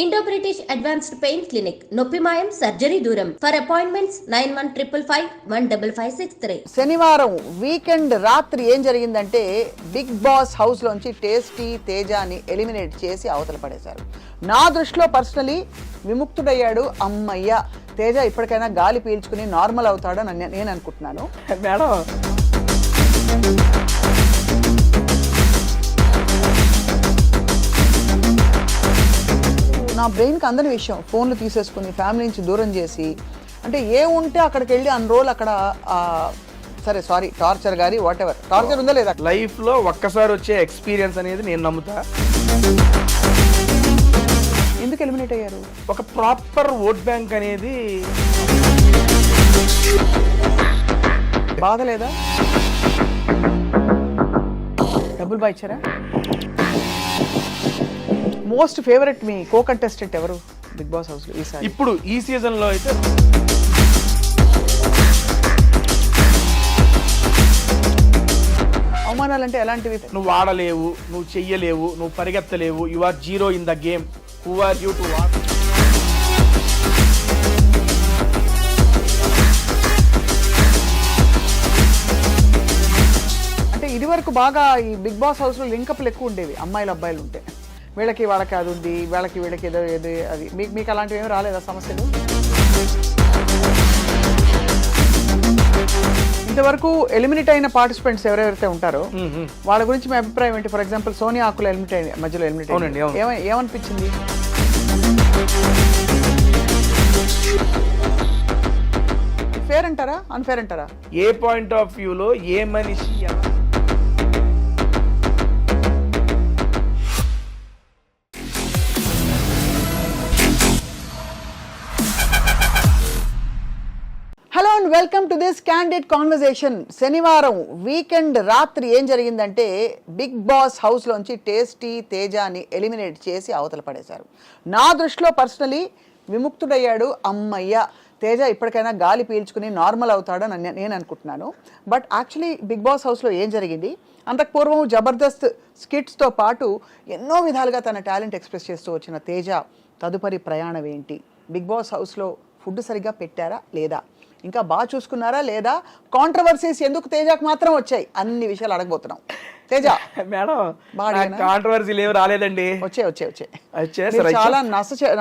Indo British advanced pain clinic, నొప్పి మాయం, surgery దూరం. For appointments 9155515563. శనివారం వీకెండ్ రాత్రి ఏం జరిగిందంటే బిగ్ బాస్ హౌస్ లోంచి టేస్టీ తేజాని ఎలిమినేట్ చేసి అవతల పడేశారు. నా దృష్టిలో పర్సనలీ విముక్తుడయ్యాడు. అమ్మయ్య, తేజ ఇప్పటికైనా గాలి పీల్చుకుని నార్మల్ అవుతాడని నేను అనుకుంటున్నాను. మేడం, నా బ్రెయిన్కి అందని విషయం, ఫోన్లు తీసేసుకుని ఫ్యామిలీ నుంచి దూరం చేసి, అంటే ఏ ఉంటే అక్కడికి వెళ్ళి అన్ని రోజులు అక్కడ సరే సారీ టార్చర్ గారి వాట్ ఎవర్ టార్చర్ ఉందా లేదా లైఫ్లో ఒక్కసారి వచ్చే ఎక్స్పీరియన్స్ అనేది నేను నమ్ముతా. ఎందుకు ఎలిమినేట్ అయ్యారు? ఒక ప్రాపర్ ఓట్ బ్యాంక్ అనేది బాధ లేదా? డబ్బులు బాగా ఇచ్చారా? మోస్ట్ ఫేవరెట్ మీ కో కంటెస్టెంట్ ఎవరు బిగ్ బాస్ హౌస్ లో ఈసారి? ఇప్పుడు ఈ సీజన్ లో అయితే అవమానాలంటే ఎలాంటివి? నువ్వు ఆడలేవు, నువ్వు చెయ్యలేవు, నువ్వు పరిగెత్తలేవు, you are zero in the game, who are you to watch. అంటే ఇది వరకు బాగా ఈ బిగ్ బాస్ హౌస్ లో లింకప్లు ఎక్కువ ఉండేవి, అమ్మాయిలు అబ్బాయిలు ఉంటే. వీళ్ళకి వాళ్ళకి అది ఉంది, వీళ్ళకి ఏదో ఏదో అది. మీకు అలాంటివి ఏమి రాలేదా సమస్యలు? ఇంతవరకు ఎలిమినేట్ అయిన పార్టిసిపెంట్స్ ఎవరెవరైతే ఉంటారో వాళ్ళ గురించి మీ అభిప్రాయం ఏంటి? ఫర్ ఎగ్జాంపుల్ సోనియా ఆకుల మధ్యలో ఎలిమినేట్ ఏమనిపించింది? ఫేర్ అంటారా, అన్ఫేర్ అంటారా? ఏ పాయింట్ ఆఫ్ వ్యూలో ఏ మనిషి hello and welcome to this candid conversation. శనివారం వీకెండ్ రాత్రి ఏం జరిగిందంటే బిగ్ బాస్ హౌస్లోంచి టేస్టీ తేజాని ఎలిమినేట్ చేసి అవతల పడేశారు. నా దృష్టిలో పర్సనలీ విముక్తుడయ్యాడు. అమ్మయ్య, తేజ ఇప్పటికైనా గాలి పీల్చుకుని నార్మల్ అవుతాడని నేను అనుకుంటున్నాను. బట్ యాక్చువల్లీ బిగ్ బాస్ హౌస్లో ఏం జరిగింది? అంతకు పూర్వం జబర్దస్త్ స్కిట్స్తో పాటు ఎన్నో విధాలుగా తన టాలెంట్ ఎక్స్ప్రెస్ చేస్తూ వచ్చిన తేజ తదుపరి ప్రయాణం ఏంటి? బిగ్ బాస్ హౌస్లో ఫుడ్ సరిగ్గా పెట్టారా లేదా? ఇంకా బాగా చూసుకున్నారా లేదా? కాంట్రవర్సీస్ ఎందుకు తేజకు మాత్రం వచ్చాయి? అన్ని విషయాలు అడగబోతున్నాం. తేజ మేడం, కాంట్రవర్సీలు ఏమి రాలేదండి. వచ్చాయి చాలా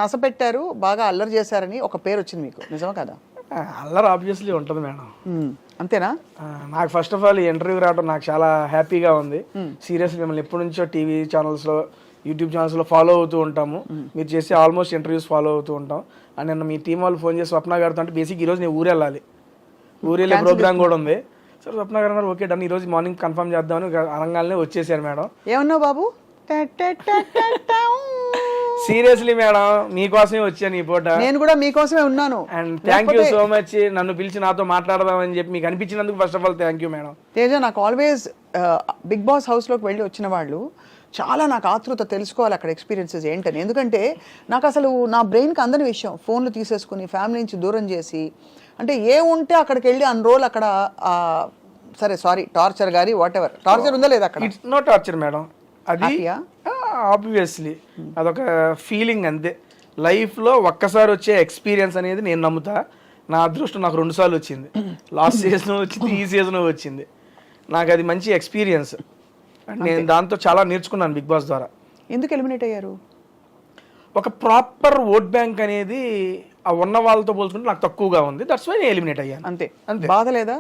నస పెట్టారు, బాగా అల్లరి చేశారని ఒక పేరు వచ్చింది మీకు, నిజమా కదా? అల్లరి ఆబ్వియస్లీ ఉంటుంది మేడం. అంతేనా? నాకు ఫస్ట్ ఆఫ్ ఆల్ ఈ ఇంటర్వ్యూ రావడం నాకు చాలా హ్యాపీగా ఉంది. సీరియస్లీ మిమ్మల్ని ఎప్పటి నుంచో టీవీ ఛానల్స్లో, యూట్యూబ్ ఛానల్స్లో ఫాలో అవుతూ ఉంటాము. మీరు చేసే ఆల్మోస్ట్ ఇంటర్వ్యూస్ ఫాలో అవుతూ ఉంటాం. అండ్ నిన్న మీ టీం వాళ్ళు ఫోన్ చేసి స్వప్న గారితో అంటే బేసిక్ ఈరోజు నేను ఊరు వెళ్ళాలి, ఊరు వెళ్ళే ప్రోగ్రామ్ కూడా ఉంది. సరే స్వప్న గారు అన్నారు ఓకే డన్, ఈరోజు మార్నింగ్ కన్ఫర్మ్ చేద్దామని అనంగానే వచ్చేసారు మేడం. ఏమన్నావు బాబు? సీరియస్లీ మేడం, మీకోసమే వచ్చాను ఈ పూట. నేను కూడా మీకోసమే ఉన్నాను. And thank you so much నన్ను పిలిచి నాతో మాట్లాడదామని చెప్పి మీకు అనిపించినందుకు first of all thank you madam. Teja, నాకు ఆల్వేస్ బిగ్ బాస్ హౌస్లోకి వెళ్ళి వచ్చిన వాళ్ళు చాలా నాకు ఆతృత తెలుసుకోవాలి అక్కడ ఎక్స్పీరియన్సెస్ ఏంటని. ఎందుకంటే నాకు అసలు నా బ్రెయిన్కి అందని విషయం, ఫోన్లు తీసేసుకుని ఫ్యామిలీ నుంచి దూరం చేసి, అంటే ఏ ఉంటే అక్కడికి వెళ్ళి అన్ని రోజులు అక్కడ సరే సారీ టార్చర్ గారి వాట్ ఎవర్ టార్చర్ ఉందా లేదా అక్కడ? ఇట్స్ నో టార్చర్ మేడం, అది ఆబ్వియస్లీ అదొక ఫీలింగ్ అంతే. లైఫ్లో ఒక్కసారి వచ్చే ఎక్స్పీరియన్స్ అనేది నేను నమ్ముతా. నా అదృష్టం నాకు 2 సార్లు వచ్చింది. లాస్ట్ సీజన్ వచ్చింది, ఈ సీజన్ వచ్చింది. నాకు అది మంచి ఎక్స్పీరియన్స్. నేను దాంతో చాలా నేర్చుకున్నాను బిగ్ బాస్ ద్వారా. ఎందుకు ఎలిమినేట్ అయ్యారు? ఒక ప్రాపర్ ఓట్ బ్యాంక్ అనేది ఆ ఉన్న వాళ్ళతో పోల్చుకుంటే నాకు తక్కువగా ఉంది. దట్స్ వై నేను ఎలిమినేట్ అయ్యాను. అంతే. బాధ లేదా?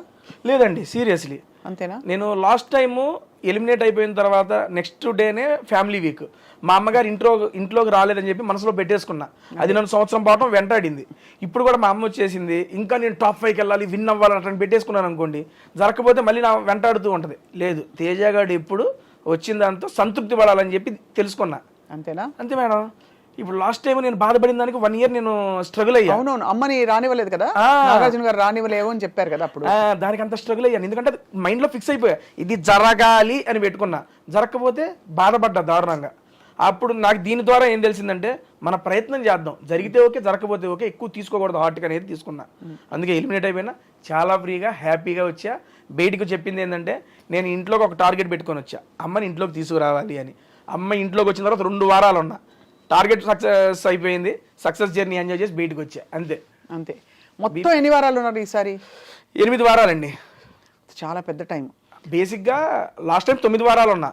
లేదండి, సీరియస్లీ. అంతేనా? నేను లాస్ట్ టైము ఎలిమినేట్ అయిపోయిన తర్వాత నెక్స్ట్ డేనే ఫ్యామిలీ వీక్, మా అమ్మగారు ఇంట్లోకి రాలేదని చెప్పి మనసులో పెట్టేసుకున్నా. అది నన్ను సంవత్సరం పాటు వెంటాడింది. ఇప్పుడు కూడా మా అమ్మ వచ్చేసింది, ఇంకా నేను టాప్ 5కి వెళ్ళాలి, విన్ అవ్వాలని అట్లా పెట్టేసుకున్నాను అనుకోండి, జరగకపోతే మళ్ళీ నా వెంటాడుతూ ఉంటుంది. లేదు, తేజగాడు ఎప్పుడు వచ్చిన దాంతో సంతృప్తి పడాలని చెప్పి తెలుసుకున్నా. అంతేనా? అంతే మేడం. ఇప్పుడు లాస్ట్ టైం నేను బాధపడిన దానికి 1 year నేను స్ట్రగుల్ అయ్యాను. అవునవును, అమ్మని రానివ్వలేదు కదా, నాగార్జున గారు రానివ్వలేవు అని చెప్పారు కదా అప్పుడు. దానికి అంత స్ట్రగుల్ అయ్యాను, ఎందుకంటే మైండ్లో ఫిక్స్ అయిపోయా ఇది జరగాలి అని పెట్టుకున్నా. జరగకపోతే బాధపడ్డా దారుణంగా. అప్పుడు నాకు దీని ద్వారా ఏం తెలిసిందంటే మన ప్రయత్నం చేద్దాం, జరిగితే ఓకే, జరగకపోతే ఓకే, ఎక్కువ తీసుకోకూడదు హార్ట్కి అనేది తీసుకున్నా. అందుకే ఎలిమినేట్ అయిపోయినా చాలా ఫ్రీగా హ్యాపీగా వచ్చా. బయటకు చెప్పింది ఏంటంటే నేను ఇంట్లోకి ఒక టార్గెట్ పెట్టుకొని వచ్చా, అమ్మని ఇంట్లోకి తీసుకురావాలి అని. అమ్మ ఇంట్లోకి వచ్చిన తర్వాత 2 వారాలు ఉన్నా, టార్గెట్ సక్సెస్ అయిపోయింది, సక్సెస్ జర్నీ ఎంజాయ్ చేసి బయటకు వచ్చా అంతే. అంతే. మొత్తం ఎన్ని వారాలు ఉన్నారు ఈసారి? 8 వారాలండి. చాలా పెద్ద టైం. బేసిక్గా లాస్ట్ టైం 9 వారాలు ఉన్నా.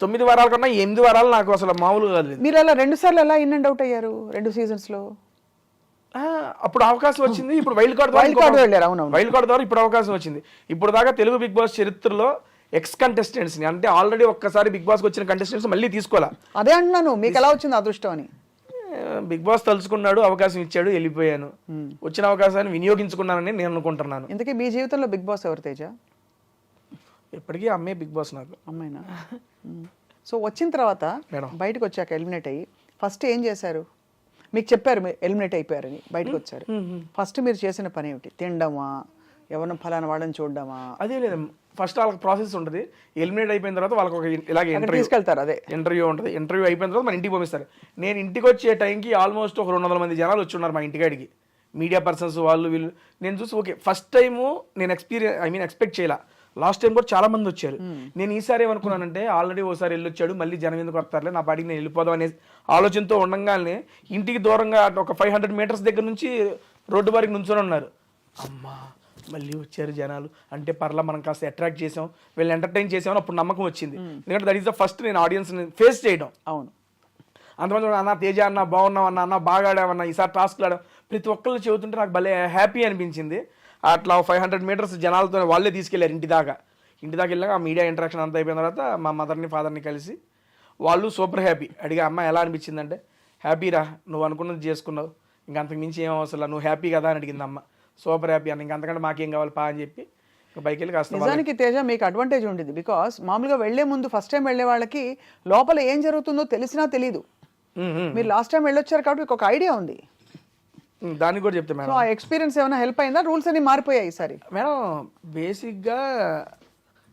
9 వారాల కన్నా 8 వారాలు నాకు అసలు మామూలుగా కాదు. మీరు అలా 2 సార్లు ఎలా ఇన్ అండ్ అవుట్ అయ్యారు 2 సీజన్స్లో? అప్పుడు అవకాశం వచ్చింది. ఇప్పుడు వైల్డ్ కార్డ్ వెళ్ళారు. అవును, వైల్డ్ కార్డ్ ద్వారా ఇప్పుడు అవకాశం వచ్చింది. ఇప్పుడు దాకా తెలుగు బిగ్ బాస్ చరిత్రలో ఎక్స్ కంటెస్టెంట్స్ ని, అంటే ఆల్రెడీ ఒక్కసారి బిగ్ బాస్కి వచ్చిన కంటెస్టెంట్స్ మళ్ళీ తీసుకోవాలా. అదే అంటున్నాను, మీకు ఎలా వచ్చింది అదృష్టం అని. బిగ్ బాస్ తలుచుకున్నాడు, అవకాశం ఇచ్చాడు, వెళ్ళిపోయాను. వచ్చిన అవకాశాన్ని వినియోగించుకున్నానని నేను అనుకుంటున్నాను. ఇంతకీ మీ జీవితంలో బిగ్ బాస్ ఎవరు తేజ? ఎప్పటికీ అమ్మే బిగ్ బాస్ నాకు. అమ్మాయినా? సో వచ్చిన తర్వాత బయటకు వచ్చాక ఎలిమినేట్ అయ్యి ఫస్ట్ ఏం చేశారు? మీకు చెప్పారు మీరు ఎలిమినేట్ అయిపోయారని, బయటకు వచ్చారు. ఫస్ట్ మీరు చేసిన పని ఏమిటి? తినడమా, ఎవరిని ఫలానా వాడని చూడడమా? అదే లేదు, ఫస్ట్ వాళ్ళకి ప్రాసెస్ ఉంటుంది. ఎలిమినేట్ అయిపోయిన తర్వాత వాళ్ళకి ఒక ఇలాగే తీసుకెళ్తారు. అదే ఇంటర్వ్యూ ఉంటుంది. ఇంటర్వ్యూ అయిపోయిన తర్వాత మన ఇంటికి పంపిస్తారు. నేను ఇంటికి వచ్చే టైంకి ఆల్మోస్ట్ ఒక 200 మంది జనాలు వచ్చి ఉన్నారు మా ఇంటికాడికి, మీడియా పర్సన్స్ వాళ్ళు వీళ్ళు. నేను చూసి ఓకే, ఫస్ట్ టైము నేను ఎక్స్పెక్ట్ చేయాల. లాస్ట్ టైం కూడా చాలా మంది వచ్చారు. నేను ఈసారి ఏమనుకున్నానంటే, ఆల్రెడీ ఓసారి వెళ్ళొచ్చాడు, మళ్ళీ జనం ఎందుకు వస్తారులే, నా పాటికి నేను వెళ్ళిపోదాం అనే ఆలోచనతో ఉండగానే ఇంటికి దూరంగా ఒక 500 మీటర్స్ దగ్గర నుంచి రోడ్డు వారికి నుంచొని ఉన్నారు. అమ్మా మళ్ళీ వచ్చారు జనాలు అంటే పర్లా, మనం కాస్త అట్రాక్ట్ చేసాం, వీళ్ళు ఎంటర్టైన్ చేసామని అప్పుడు నమ్మకం వచ్చింది. ఎందుకంటే దట్ ఈస్ ద ఫస్ట్ నేను ఆడియన్స్ని ఫేస్ చేయడం. అవును. అంతమంది అన్న తేజ అన్న బాగున్నావు అన్న బాగా ఆడామన్నా, ఈసారి టాస్క్లు ఆడాం, ప్రతి ఒక్కళ్ళు చెబుతుంటే నాకు భలే హ్యాపీ అనిపించింది. అట్లా 500 మీటర్స్ జనాలతో వాళ్ళే తీసుకెళ్లారు ఇంటి దాకా వెళ్ళాక ఆ మీడియా ఇంటరాక్షన్ అంతా అయిపోయిన తర్వాత మా మదర్ని ఫాదర్ని కలిసి వాళ్ళు సూపర్ హ్యాపీ. అడిగా అమ్మ ఎలా అనిపించిందంటే, హ్యాపీరా, నువ్వు అనుకున్నది చేసుకున్నావు, ఇంక అంతకు మించి ఏం అవసరం, నువ్వు హ్యాపీ కదా అని అడిగింది అమ్మ. సూపర్ హ్యాపీ అన్న, ఇంక అంతకంటే మాకేం కావాలి పా అని చెప్పి బైక్ వెళ్ళి కాస్త. నిజానికి తేజ మీకు అడ్వాంటేజ్ ఉండేది, బికాస్ మామూలుగా వెళ్లే ముందు ఫస్ట్ టైం వెళ్లే వాళ్ళకి లోపల ఏం జరుగుతుందో తెలిసినా తెలీదు. మీరు లాస్ట్ టైం వెళ్ళొచ్చారు కాబట్టి ఒక ఐడియా ఉంది. దానికి కూడా చెప్తే మేడం, ఆ ఎక్స్పీరియన్స్ ఏమైనా హెల్ప్ అయిందా? రూల్స్ అన్ని మారిపోయాయి ఈసారి మేడం. బేసిక్గా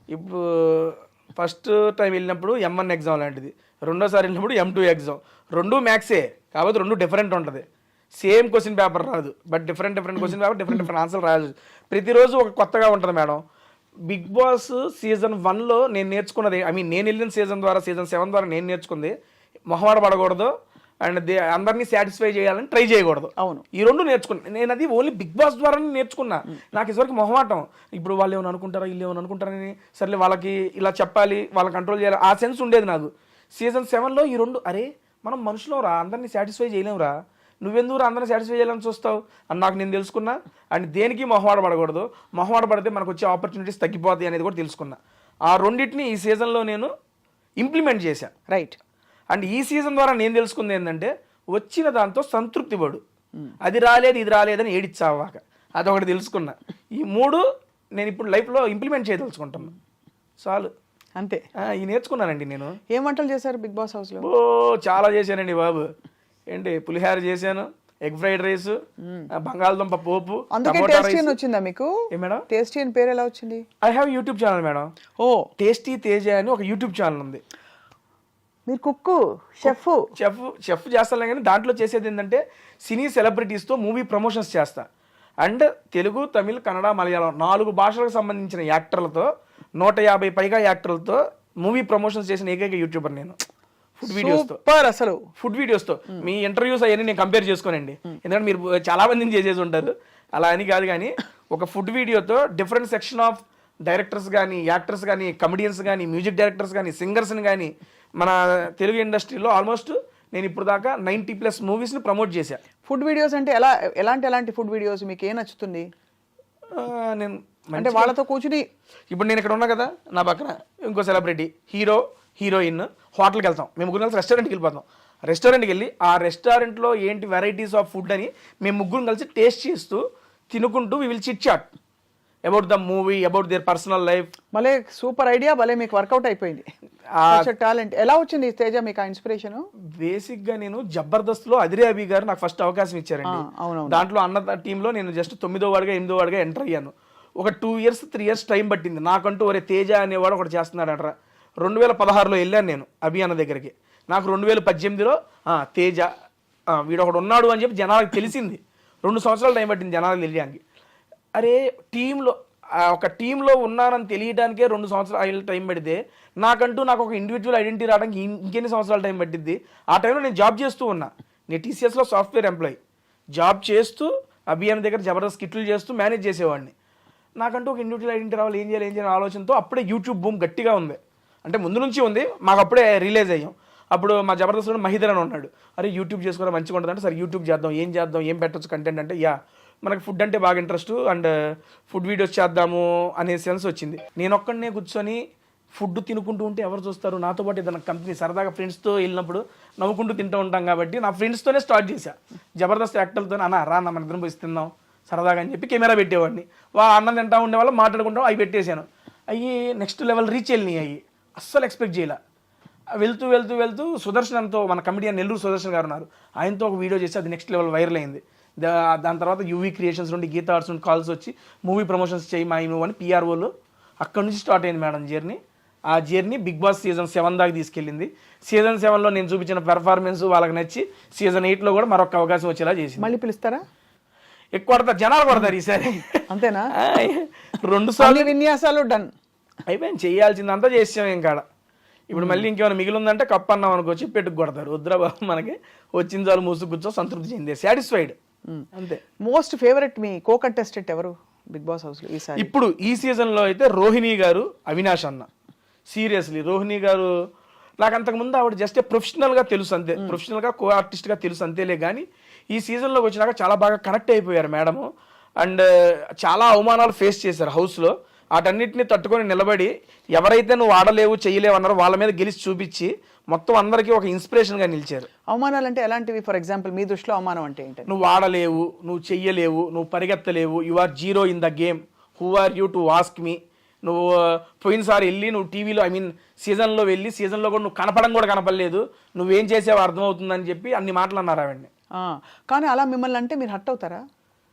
ఇప్పుడు ఫస్ట్ టైం వెళ్ళినప్పుడు M1 ఎగ్జామ్ లాంటిది, రెండోసారి వెళ్ళినప్పుడు M2 ఎగ్జామ్. 2 మ్యాథ్సే కాబట్టి 2 డిఫరెంట్ ఉంటుంది. సేమ్ క్వశ్చన్ పేపర్ రాదు, but different question paper, different answer రాదు. ప్రతిరోజు ఒక కొత్తగా ఉంటుంది మేడం. బిగ్ బాస్ సీజన్ 1లో నేను నేర్చుకున్నది, నేను వెళ్ళిన సీజన్ 7 ద్వారా నేను నేర్చుకుంది, మొహమాట పడకూడదు అండ్ అందరినీ సాటిస్ఫై చేయాలని ట్రై చేయకూడదు. అవును, ఈ 2 నేర్చుకున్నాను. నేను అది ఓన్లీ బిగ్ బాస్ ద్వారానే నేర్చుకున్నా. నాకు ఇదివరకు మొహమాటం, ఇప్పుడు వాళ్ళు ఏమైనా అనుకుంటారా, వీళ్ళు ఏమైనా అనుకుంటారని, సర్లే వాళ్ళకి ఇలా చెప్పాలి, వాళ్ళని కంట్రోల్ చేయాలి, ఆ సెన్స్ ఉండేది నాకు. సీజన్ 7లో ఈ 2, అరే మనం మనుషులం రా, అందరినీ సాటిస్ఫై చేయలేమురా, నువ్వెందుకు అందరినీ సాటిస్ఫై చేయాలని చూస్తావు అని నాకు నేను తెలుసుకున్నా. అండ్ దేనికి మొహమాట పడకూడదు, మొహమాట పడితే మనకు వచ్చే ఆపర్చునిటీస్ తగ్గిపోతాయి అనేది కూడా తెలుసుకున్నా. ఆ రెండింటిని ఈ సీజన్లో నేను ఇంప్లిమెంట్ చేశాను. రైట్. అండ్ ఈ సీజన్ ద్వారా నేను తెలుసుకుంది ఏంటంటే, వచ్చిన దాంతో సంతృప్తి పడు, అది రాలేదు ఇది రాలేదని ఏడిచ్చావాక, అదొకటి తెలుసుకున్నా. ఈ 3 నేను ఇప్పుడు లైఫ్లో ఇంప్లిమెంట్ చేయదలుచుకుంటాను. చాలు, అంతే. ఈ నేర్చుకున్నానండి నేను. ఏం వంటలు చేశారు బిగ్ బాస్ హౌస్లో? చాలా చేశానండి బాబు. ఏంటి, పులిహార చేశాను, ఎగ్ ఫ్రైడ్ రైస్, బంగాళదుంప పోపు. అందుకే టేస్టీ అని వచ్చిందా మీకు? మేడం టేస్టీ అని పేరు ఎలా వచ్చింది? I have YouTube channel madam. Tasty Teja అని ఒక యూట్యూబ్ ఛానల్ ఉంది. మీరు కుక్కు, చెఫ్ చేస్తాను, కానీ దాంట్లో చేసేది ఏంటంటే సినీ సెలబ్రిటీస్తో మూవీ ప్రమోషన్స్ చేస్తా. అండ్ తెలుగు, తమిళ్, కన్నడ, మలయాళం 4 భాషలకు సంబంధించిన యాక్టర్లతో 150 పైగా యాక్టర్లతో మూవీ ప్రమోషన్స్ చేసిన ఏకైక యూట్యూబర్ నేను. ఫుడ్ వీడియోస్తో, అసలు ఫుడ్ వీడియోస్తో. మీ ఇంటర్వ్యూస్ అవన్నీ నేను కంపేర్ చేసుకోనండి, ఎందుకంటే మీరు చాలా మందిని చేసేసి ఉంటారు, అలా అని కాదు. కానీ ఒక ఫుడ్ వీడియోతో డిఫరెంట్ సెక్షన్ ఆఫ్ డైరెక్టర్స్ కానీ, యాక్టర్స్ కానీ, కమెడియన్స్ కానీ, మ్యూజిక్ డైరెక్టర్స్ కానీ, సింగర్స్ని కానీ మన తెలుగు ఇండస్ట్రీలో ఆల్మోస్ట్ నేను ఇప్పుడు దాకా 90+ మూవీస్ని ప్రమోట్ చేశాను. ఫుడ్ వీడియోస్ అంటే ఎలాంటి ఫుడ్ వీడియోస్ మీకు ఏం నచ్చుతుంది? నేను అంటే వాళ్ళతో కూర్చుని, ఇప్పుడు నేను ఇక్కడ ఉన్నా కదా, నా పక్కన ఇంకో సెలబ్రిటీ, హీరో, హీరోయిన్, హోటల్కి వెళ్తాం, మేము 3 కలిసి రెస్టారెంట్కి వెళ్ళిపోతాం. రెస్టారెంట్కి వెళ్ళి ఆ రెస్టారెంట్లో ఏంటి వెరైటీస్ ఆఫ్ ఫుడ్ అని మేము 3 కలిసి టేస్ట్ చేస్తూ తినుకుంటూ we will chit chat about the movie, about their personal life. భలే సూపర్ ఐడియా, భలే మీకు వర్కౌట్ అయిపోయింది. టాలెంట్ ఎలా వచ్చింది తేజ మీకు ఆ ఇన్స్పిరేషన్? బేసిక్గా నేను జబర్దస్త్లో అదిరే అభి గారు నాకు ఫస్ట్ అవకాశం ఇచ్చారండి. దాంట్లో అన్న టీంలో నేను జస్ట్ 9వ వాడిగా 8వ వాడిగా ఎంటర్ అయ్యాను. ఒక 2 ఇయర్స్ 3 ఇయర్స్ టైం పట్టింది నాకంటూ. ఒరే తేజ అనేవాడు ఒకటి చేస్తున్నాడు అంటారా. 2016లో వెళ్ళాను నేను అభి అన్న దగ్గరికి. నాకు 2018లో తేజ వీడు ఒకడు ఉన్నాడు అని చెప్పి జనాలకు తెలిసింది. 2 సంవత్సరాలు టైం పట్టింది జనాలకు తెలియడానికి. అరే టీంలో ఒక టీంలో ఉన్నానని తెలియడానికే 2 సంవత్సరాలు టైం పడితే నాకు ఒక ఇండివిజువల్ ఐడెంటిటీ రావడానికి ఇంకెన్ని సంవత్సరాలు టైం పట్టిద్ది. ఆ టైంలో నేను జాబ్ చేస్తూ ఉన్నా. నేను టీసీఎస్లో సాఫ్ట్వేర్ ఎంప్లాయీ జాబ్ చేస్తూ అభియాన్ దగ్గర జబర్దస్త్ స్కిట్లు చేస్తూ మేనేజ్ చేసేవాడిని. నాకంటూ ఒక ఇండివిజువల్ ఐడెంటిటీ రావాలి, ఏం చేయాలి ఆలోచనతో అప్పుడే యూట్యూబ్ బూమ్ గట్టిగా ఉంది. అంటే ముందు నుంచి ఉంది, మాకు అప్పుడే రిలీజ్ అయ్యాం. అప్పుడు మా జబర్దస్త్లో మహిదర్ అని ఉన్నాడు, అరే యూట్యూబ్ చేసుకోవడం మంచిగా ఉంటుంది అంటే సరే యూట్యూబ్ చేద్దాం, ఏం పెట్టచ్చు కంటెంట్ అంటే మనకి ఫుడ్ అంటే బాగా ఇంట్రెస్ట్ అండ్ ఫుడ్ వీడియోస్ చేద్దాము అనే సెన్స్ వచ్చింది. నేను ఒక్కడనే కూర్చొని ఫుడ్ తినుకుంటూ ఉంటే ఎవరు చూస్తారు, నాతో పాటు ఏదైనా కంపెనీ సరదాగా ఫ్రెండ్స్తో వెళ్ళినప్పుడు నవ్వుకుంటూ తింటూ ఉంటాం కాబట్టి నా ఫ్రెండ్స్తోనే స్టార్ట్ చేశా. జబర్దస్త్ యాక్టర్లతో రా మన ఇద్దరం పోయి తిందాం సరదాగా అని చెప్పి కెమెరా పెట్టేవాడిని. అన్నం తింటా ఉండేవాళ్ళు మాట్లాడుకుంటాం, అవి పెట్టేశాను. అవి నెక్స్ట్ లెవెల్ రీచ్ వెళ్ళినాయి. అవి అస్సలు ఎక్స్పెక్ట్ చేయలే. వెళ్తూ సుదర్శనంతో మన కమిడియన్ నెల్లూరు సుదర్శన్ గారు ఉన్నారు, ఆయనతో ఒక వీడియో చేసి అది నెక్స్ట్ లెవెల్ వైరల్ అయింది. దాని తర్వాత యూవీ క్రియేషన్స్ నుండి గీతా ఆర్ట్స్ నుండి కాల్స్ వచ్చి మూవీ ప్రమోషన్స్ చేయి మా మూవ్ అని పిఆర్ఓలు. అక్కడ నుంచి స్టార్ట్ అయింది మేడం జర్నీ. ఆ జర్నీ బిగ్ బాస్ సీజన్ 7 దాకా తీసుకెళ్ళింది. సీజన్ 7లో నేను చూపించిన పెర్ఫార్మెన్స్ వాళ్ళకి నచ్చి సీజన్ 8లో కూడా మరొక అవకాశం వచ్చేలా చేసింది. మళ్ళీ పిలుస్తారా? ఎక్కువ జనాలు కొడతారు ఈసారి. అంతేనా? 2 సార్లు విన్యాసాలు డన్ అయిపోయింది, చేయాల్సిందంతా చేసాం. ఇంకా ఇప్పుడు మళ్ళీ ఇంకేమైనా మిగిలిందంటే కప్ అన్నాం అనుకోవచ్చు, పెట్టుకు కొడతారు. వద్దురా బాబు, మనకి వచ్చిన చాలు మూసు కూర్చో సంతృప్తి చెందే, సాటిస్ఫైడ్ అంతే. మోస్ట్ ఫేవరెట్ మీ కో కంటెస్టెంట్ ఎవరు బిగ్ బాస్ హౌస్ లో ఈసారి? ఇప్పుడు ఈ సీజన్లో అయితే రోహిణి గారు, అవినాష్ అన్న. సీరియస్లీ రోహిణి గారు నాకు అంతకుముందు ఆవిడ జస్ట్ ప్రొఫెషనల్గా తెలుసు అంతే, ప్రొఫెషనల్గా కో ఆర్టిస్ట్గా తెలుసు అంతేలే. కానీ ఈ సీజన్లోకి వచ్చినాక చాలా బాగా కనెక్ట్ అయిపోయారు మేడము. అండ్ చాలా అవమానాలు ఫేస్ చేశారు హౌస్లో. వాటన్నిటిని తట్టుకొని నిలబడి ఎవరైతే నువ్వు ఆడలేవు చేయలేవు అన్నారో వాళ్ళ మీద గెలిచి చూపించి మొత్తం అందరికీ ఒక ఇన్స్పిరేషన్గా నిలిచారు. అవమానాలు అంటే ఎలాంటివి? ఫర్ ఎగ్జాంపుల్ మీ దృష్టిలో అవమానం అంటే ఏంటి? నువ్వు ఆడలేవు, నువ్వు చెయ్యలేవు, నువ్వు పరిగెత్తలేవు, you are zero in the game, who are you to ask me. నువ్వు పోయినసారి వెళ్ళి నువ్వు టీవీలో సీజన్లో వెళ్ళి సీజన్లో కూడా నువ్వు కనపడం కూడా కనపడలేదు, నువ్వేం చేసావో అర్థమవుతుందని చెప్పి అన్ని మాటలు అన్నారు ఆవిడ్ని. కానీ అలా మిమ్మల్ని అంటే మీరు హర్ట్ అవుతారా?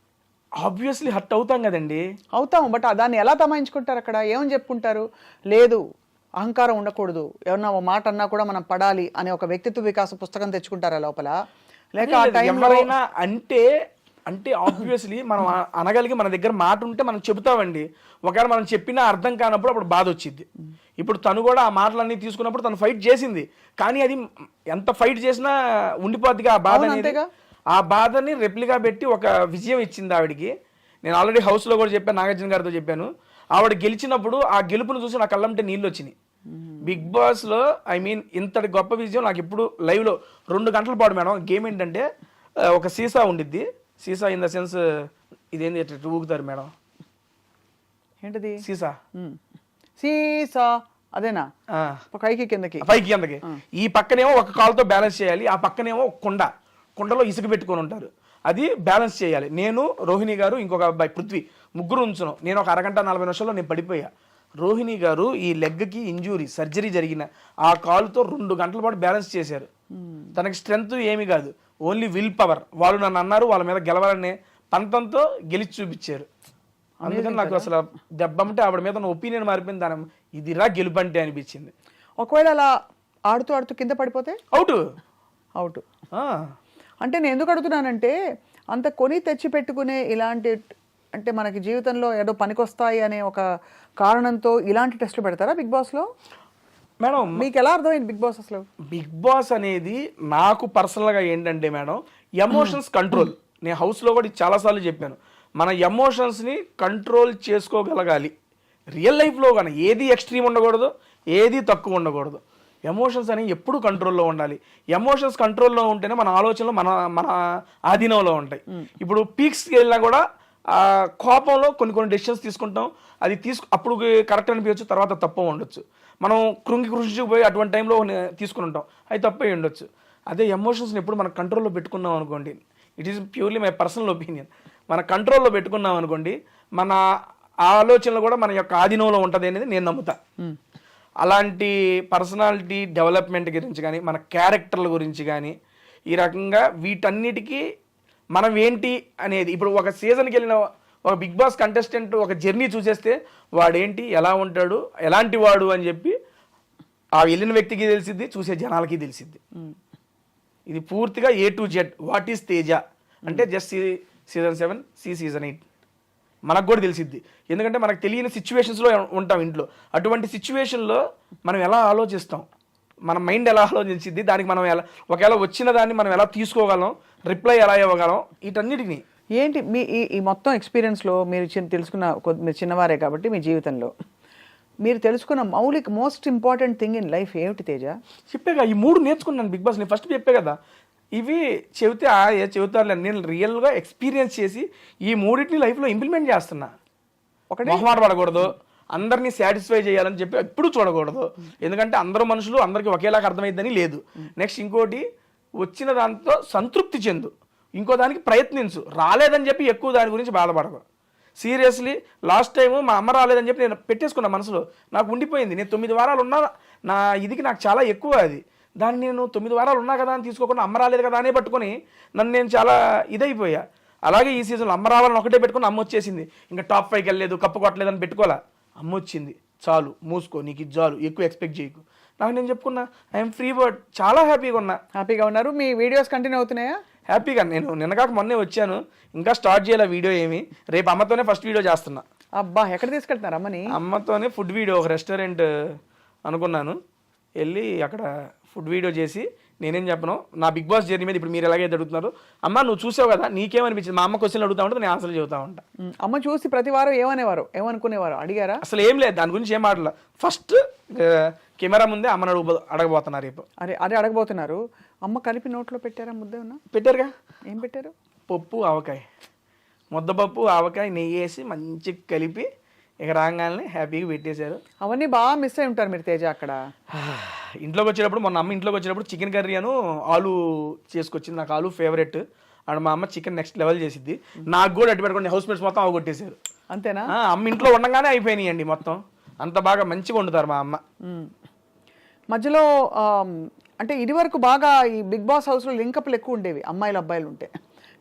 ఆబ్వియస్లీ హర్ట్ అవుతాం కదండి. అవుతాం, బట్ దాన్ని ఎలా తమాయించుకుంటారు? అక్కడ ఏమని చెప్పుకుంటారు? లేదు అహంకారం ఉండకూడదు, ఎవరన్నా ఒక మాట అన్నా కూడా మనం పడాలి అనే ఒక వ్యక్తిత్వ వికాస పుస్తకం తెచ్చుకుంటారా లోపల? లేక ఎవరైనా అంటే ఆబ్వియస్లీ మనం అనగలిగి మన దగ్గర మాట ఉంటే మనం చెబుతామండి. ఒకవేళ మనం చెప్పినా అర్థం కానప్పుడు అప్పుడు బాధ వచ్చింది. ఇప్పుడు తను కూడా ఆ మాటలన్నీ తీసుకున్నప్పుడు తను ఫైట్ చేసింది, కానీ అది ఎంత ఫైట్ చేసినా ఉండిపోద్దిగా ఆ బాధ అనేది. ఆ బాధని రెప్లిగా పెట్టి ఒక విజయం ఇచ్చింది ఆవిడికి. నేను ఆల్రెడీ హౌస్లో కూడా చెప్పాను, నాగార్జున గారితో చెప్పాను. ఆవిడ గెలిచినప్పుడు ఆ గెలుపును చూసి నా కళ్ళంటే నీళ్ళు వచ్చినాయి. బిగ్ బాస్లో ఇంతటి గొప్ప విజయం నాకు ఇప్పుడు లైవ్లో 2 గంటల పాటు మేడం. గేమ్ ఏంటంటే ఒక సీసా ఉండిద్ది, సీసా ఇన్ ద సెన్స్ ఇదేంటి ఊగుతారు మేడం, ఏంటిది సీసా? సీసా అదేనా? పైకి కిందకి ఈ పక్కనేమో ఒక కాల్తో బ్యాలెన్స్ చేయాలి, ఆ పక్కనేమో ఒక కుండలో ఇసుక పెట్టుకొని ఉంటారు, అది బ్యాలెన్స్ చేయాలి. నేను, రోహిణి గారు, ఇంకొక అబ్బాయి పృథ్వీ, ముగ్గురు ఉంచును. నేను ఒక అరగంట 40 నిమిషాల్లో నేను పడిపోయా. రోహిణి గారు ఈ లెగ్కి ఇంజూరీ సర్జరీ జరిగిన ఆ కాలుతో 2 గంటల పాటు బ్యాలెన్స్ చేశారు. తనకి స్ట్రెంగ్త్ ఏమి కాదు, ఓన్లీ విల్ పవర్. వాళ్ళు నన్ను అన్నారు వాళ్ళ మీద గెలవాలనే పంతంతో గెలిచి చూపించారు. అందుకని నాకు అసలు దెబ్బంటే ఆవిడ మీద ఒపీనియన్ మారిపోయింది. దాని ఇదిరా గెలుపంటే అనిపించింది. ఒకవేళ అలా ఆడుతూ కింద పడిపోతే అవుట్. అంటే నేను ఎందుకు అడుగుతున్నానంటే అంత కొని తెచ్చి పెట్టుకునే ఇలాంటి, అంటే మనకి జీవితంలో ఏదో పనికొస్తాయి అనే ఒక కారణంతో ఇలాంటి టెస్టులు పెడతారా బిగ్ బాస్లో? మేడం మీకు ఎలా అర్థమైంది బిగ్ బాస్ అసలు? బిగ్ బాస్ అనేది నాకు పర్సనల్గా ఏంటంటే మేడం ఎమోషన్స్ కంట్రోల్. నేను హౌస్లో కూడా చాలాసార్లు చెప్పాను, మన ఎమోషన్స్ని కంట్రోల్ చేసుకోగలగాలి. రియల్ లైఫ్లో కానీ ఏది ఎక్స్ట్రీమ్ ఉండకూడదు, ఏది తక్కువ ఉండకూడదు. ఎమోషన్స్ అనేవి ఎప్పుడు కంట్రోల్లో ఉండాలి. ఎమోషన్స్ కంట్రోల్లో ఉంటేనే మన ఆలోచనలు మన ఆధీనంలో ఉంటాయి. ఇప్పుడు పీక్స్కి వెళ్ళినా కూడా కోపంలో కొన్ని డెసిషన్స్ తీసుకుంటాం, అది అప్పుడు కరెక్ట్ అనిపించచ్చు, తర్వాత తప్పు ఉండొచ్చు. మనం కృంగిపోయి అటువంటి టైంలో తీసుకుని ఉంటాం, అది తప్పే ఉండొచ్చు. అదే ఎమోషన్స్ని ఎప్పుడు మన కంట్రోల్లో పెట్టుకున్నాం అనుకోండి, it is purely my personal opinion, మన కంట్రోల్లో పెట్టుకున్నాం అనుకోండి, మన ఆలోచనలు కూడా మన యొక్క ఆధీనంలో ఉంటుంది అనేది నేను నమ్ముతా. అలాంటి పర్సనాలిటీ డెవలప్మెంట్ గురించి కానీ, మన క్యారెక్టర్ల గురించి కానీ, ఈ రకంగా వీటన్నిటికీ మనం ఏంటి అనేది, ఇప్పుడు ఒక సీజన్కి వెళ్ళిన ఒక బిగ్ బాస్ కంటెస్టెంట్ ఒక జర్నీ చూసేస్తే వాడేంటి, ఎలా ఉంటాడు, ఎలాంటి వాడు అని చెప్పి ఆ వెళ్ళిన వ్యక్తికి తెలిసిద్ది, చూసే జనాలకి తెలిసిద్ది. ఇది పూర్తిగా A to Z. What is Teja అంటే జస్ట్ సీజన్ 7, సీజన్ 8. మనకు కూడా తెలిసిద్ది. ఎందుకంటే మనకు తెలియని సిచ్యువేషన్స్లో ఉంటాం ఇంట్లో. అటువంటి సిచ్యువేషన్లో మనం ఎలా ఆలోచిస్తాం, మన మైండ్ ఎలా ఆలోచించిద్ది, దానికి మనం ఎలా ఒకవేళ వచ్చిన దాన్ని మనం ఎలా తీసుకోగలం, రిప్లై ఎలా ఇవ్వగలం, వీటన్నిటిని. ఏంటి మీ ఈ మొత్తం ఎక్స్పీరియన్స్లో మీరు తెలుసుకున్న మీరు చిన్నవారే కాబట్టి మీ జీవితంలో మీరు తెలుసుకున్న most important thing in life ఏమిటి తేజ? చెప్పాగా ఈ 3 నేర్చుకున్నాను బిగ్ బాస్. నేను ఫస్ట్ చెప్పే కదా, ఇవి చెబితే చెబుతారులే, నేను రియల్గా ఎక్స్పీరియన్స్ చేసి ఈ 3టిని లైఫ్లో ఇంప్లిమెంట్ చేస్తున్నా. ఒకటి మొహమాట పడకూడదు, అందరినీ సాటిస్ఫై చేయాలని చెప్పి ఎప్పుడు చూడకూడదు. ఎందుకంటే అందరూ మనుషులు, అందరికీ ఒకేలాగా అర్థమైందని లేదు. నెక్స్ట్ ఇంకోటి, వచ్చిన దాంతో సంతృప్తి చెందు, ఇంకో దానికి ప్రయత్నించు. రాలేదని చెప్పి ఎక్కువ దాని గురించి బాధపడకు. సీరియస్లీ లాస్ట్ టైము మా అమ్మ రాలేదని చెప్పి నేను పెట్టేసుకున్నా మనసులో, నాకు ఉండిపోయింది. నేను 9 వారాలు ఉన్నా, నా ఇదికి నాకు చాలా ఎక్కువ అది. దాన్ని నేను 9 వారాలు ఉన్నా కదా అని తీసుకోకుండా అమ్మ రాలేదు కదా అనే పట్టుకొని నన్ను నేను చాలా ఇదైపోయా. అలాగే ఈ సీజన్లో అమ్మ రావాలని ఒకటే పెట్టుకుని అమ్మ వచ్చేసింది. ఇంకా టాప్ 5కి వెళ్ళలేదు, కప్పు కొట్టలేదని పెట్టుకోలే. అమ్మ వచ్చింది, చాలు మూసుకో, నీకు ఇది చాలు, ఎక్కువ ఎక్స్పెక్ట్ చేయకు. నాకు నేను చెప్పుకున్నా, ఐఎమ్ ఫ్రీ బర్డ్, చాలా హ్యాపీగా ఉన్నా. హ్యాపీగా ఉన్నారు? మీ వీడియోస్ కంటిన్యూ అవుతున్నాయా? హ్యాపీగా. నేను నిన్నగాక మొన్నే వచ్చాను, ఇంకా స్టార్ట్ చేయాలి వీడియో ఏమి. రేపు అమ్మతోనే ఫస్ట్ వీడియో చేస్తున్నా. అబ్బా, ఎక్కడ తీసుకెళ్తున్నారు అమ్మని? అమ్మతోనే ఫుడ్ వీడియో, ఒక రెస్టారెంట్ అనుకున్నాను, వెళ్ళి అక్కడ ఫుడ్ వీడియో చేసి నేనేం చెప్పను, నా బిగ్ బాస్ జర్నీ మీద ఇప్పుడు మీరు ఎలాగైతే అడుగుతున్నారు, అమ్మ నువ్వు చూసావు కదా నీకేమనిపించింది, మా అమ్మ క్వశ్చన్లు అడుగుతా ఉంటే నేను ఆన్సర్ చెబుతా ఉంటా. అమ్మ చూసి ప్రతి వారం ఏమనుకునేవారు, అడిగారా? అసలు ఏం లేదు, దాని గురించి ఏం మాటలా. ఫస్ట్ కెమెరా ముందే అమ్మని అడగబోతున్నారు రేపు. అదే అడగబోతున్నారు. అమ్మ కలిపి నోట్లో పెట్టారా? ముద్ద ఉన్నా పెట్టారుగా. ఏం పెట్టారు? పప్పు ఆవకాయ, ముద్దపప్పు ఆవకాయ నెయ్యి వేసి మంచిగా కలిపి ఇక రాగానే హ్యాపీగా పెట్టేశారు. అవన్నీ బాగా మిస్ అయి ఉంటారు మీరు తేజ అక్కడ. ఇంట్లోకి వచ్చేటప్పుడు, మొన్న అమ్మ ఇంట్లోకి వచ్చేటప్పుడు చికెన్ కర్రీ అను ఆలు చేసుకొచ్చింది. నాకు ఆలు ఫేవరెట్. అండ్ మా అమ్మ చికెన్ నెక్స్ట్ లెవెల్ చేసిద్ది. నాకు కూడా అడ్డు పెట్టుకుని హౌస్ మేట్స్ మొత్తం అవగొట్టేశారు. అంతేనా? అమ్మ ఇంట్లో ఉండగానే అయిపోయినాయి అండి మొత్తం. అంత బాగా మంచిగా వండుతారు మా అమ్మ. మధ్యలో అంటే ఇది వరకు బాగా ఈ బిగ్ బాస్ హౌస్లో లింకప్లు ఎక్కువ ఉండేవి, అమ్మాయిలు అబ్బాయిలు ఉంటే.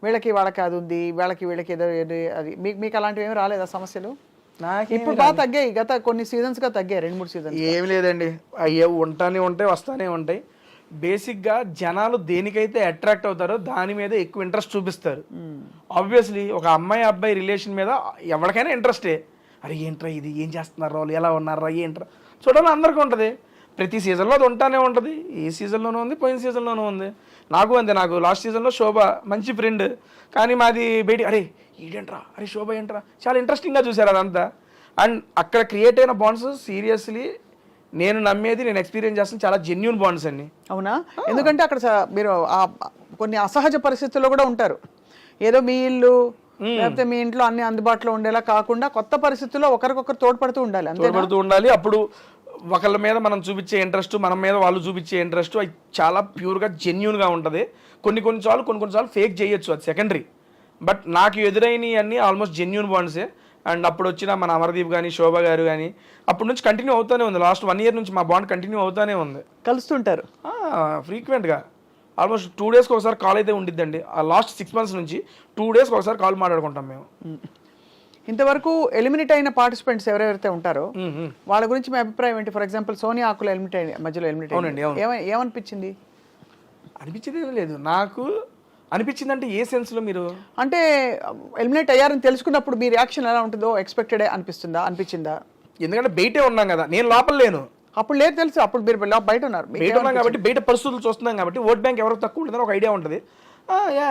వీళ్ళకి వాళ్ళకి అది ఉంది, వీళ్ళకి ఏదో అది. మీకు అలాంటివి ఏమి రాలేదా సమస్యలు? ఇప్పుడు బాగా తగ్గాయి, గత కొన్ని సీజన్స్గా తగ్గాయి, 2-3 సీజన్స్. ఏమి లేదండి, అయ్యే ఉంటానే ఉంటాయి, వస్తానే ఉంటాయి. బేసిక్గా జనాలు దేనికైతే అట్రాక్ట్ అవుతారో దాని మీద ఎక్కువ ఇంట్రెస్ట్ చూపిస్తారు. ఆబ్వియస్లీ ఒక అమ్మాయి అబ్బాయి రిలేషన్ మీద ఎవరికైనా ఇంట్రెస్టే. అరే ఏంట్రా ఇది, ఏం చేస్తున్నారు వాళ్ళు, ఎలా ఉన్నారా, ఏంట్రా చూడాలని అందరికీ ఉంటుంది. ప్రతి సీజన్లో అది ఉంటానే ఉంటుంది. ఈ సీజన్లోనూ ఉంది, పోయిన సీజన్లోనూ ఉంది. నాకు అంతే. నాకు లాస్ట్ సీజన్లో శోభ మంచి ఫ్రెండ్, కానీ మాది బయట అరే ఏంట్రా, అరే శోభ ఏంట్రా, చాలా ఇంట్రెస్టింగ్గా చూశారు అదంతా. అండ్ అక్కడ క్రియేట్ అయిన బాండ్స్ సీరియస్లీ నేను నమ్మేది, నేను ఎక్స్పీరియన్స్ చేస్తాను, చాలా జెన్యూన్ బాండ్స్ అన్ని. అవునా? ఎందుకంటే అక్కడ మీరు కొన్ని అసహజ పరిస్థితుల్లో కూడా ఉంటారు. ఏదో మీ ఇల్లు లేకపోతే మీ ఇంట్లో అన్ని అందుబాటులో ఉండేలా కాకుండా కొత్త పరిస్థితుల్లో ఒకరికొకరు తోడ్పడుతూ ఉండాలి. తోడ్పడుతూ ఉండాలి. అప్పుడు ఒకళ్ళ మీద మనం చూపించే ఇంట్రెస్ట్, మన మీద వాళ్ళు చూపించే ఇంట్రెస్ట్, అది చాలా ప్యూర్గా జెన్యూన్గా ఉంటుంది. కొన్నిసార్లు ఫేక్ చేయొచ్చు, అది సెకండరీ. బట్ నాకు ఎదురైనవి అన్నీ ఆల్మోస్ట్ జెన్యూన్ బాండ్సే. అండ్ అప్పుడు వచ్చిన మన అమర్దీప్ కానీ శోభ గారు కానీ అప్పటి నుంచి కంటిన్యూ అవుతూనే ఉంది. లాస్ట్ 1 year నుంచి మా బాండ్ కంటిన్యూ అవుతూనే ఉంది. కలుస్తుంటారు ఫ్రీక్వెంట్గా. ఆల్మోస్ట్ 2 daysకి ఒకసారి కాల్ అయితే ఉండిద్దండి. ఆ లాస్ట్ 6 months నుంచి 2 daysకి ఒకసారి కాల్ మాట్లాడుకుంటాం మేము. ఇంతవరకు ఎలిమినేట్ అయిన పార్టిసిపెంట్స్ ఎవరెవరైతే ఉంటారో వాళ్ళ గురించి మీ అభిప్రాయం ఏంటి? ఫర్ ఎగ్జాంపుల్ సోనియా ఆకుల మధ్యలో ఎలిమినేట్ అవునండి. ఏమనిపించింది? అనిపించింది లేదు నాకు. అనిపించింది అంటే ఏ సెన్స్లో? మీరు అంటే ఎలిమినేట్ అయ్యారని తెలుసుకున్నప్పుడు మీ రియాక్షన్ ఎలా ఉంటుందో ఎక్స్పెక్టెడ్ అనిపించిందా? ఎందుకంటే బయటే ఉన్నాం కదా, నేను లోపల లేను. అప్పుడు లేదు తెలుసు, అప్పుడు మీరు బయట ఉన్నారు. బయట ఉన్నాం కాబట్టి బయట పరిస్థితులు చూస్తున్నాం కాబట్టి ఓట్ బ్యాంక్ ఎవరికి తక్కువ ఉంటుందని ఒక ఐడియా ఉంటుంది.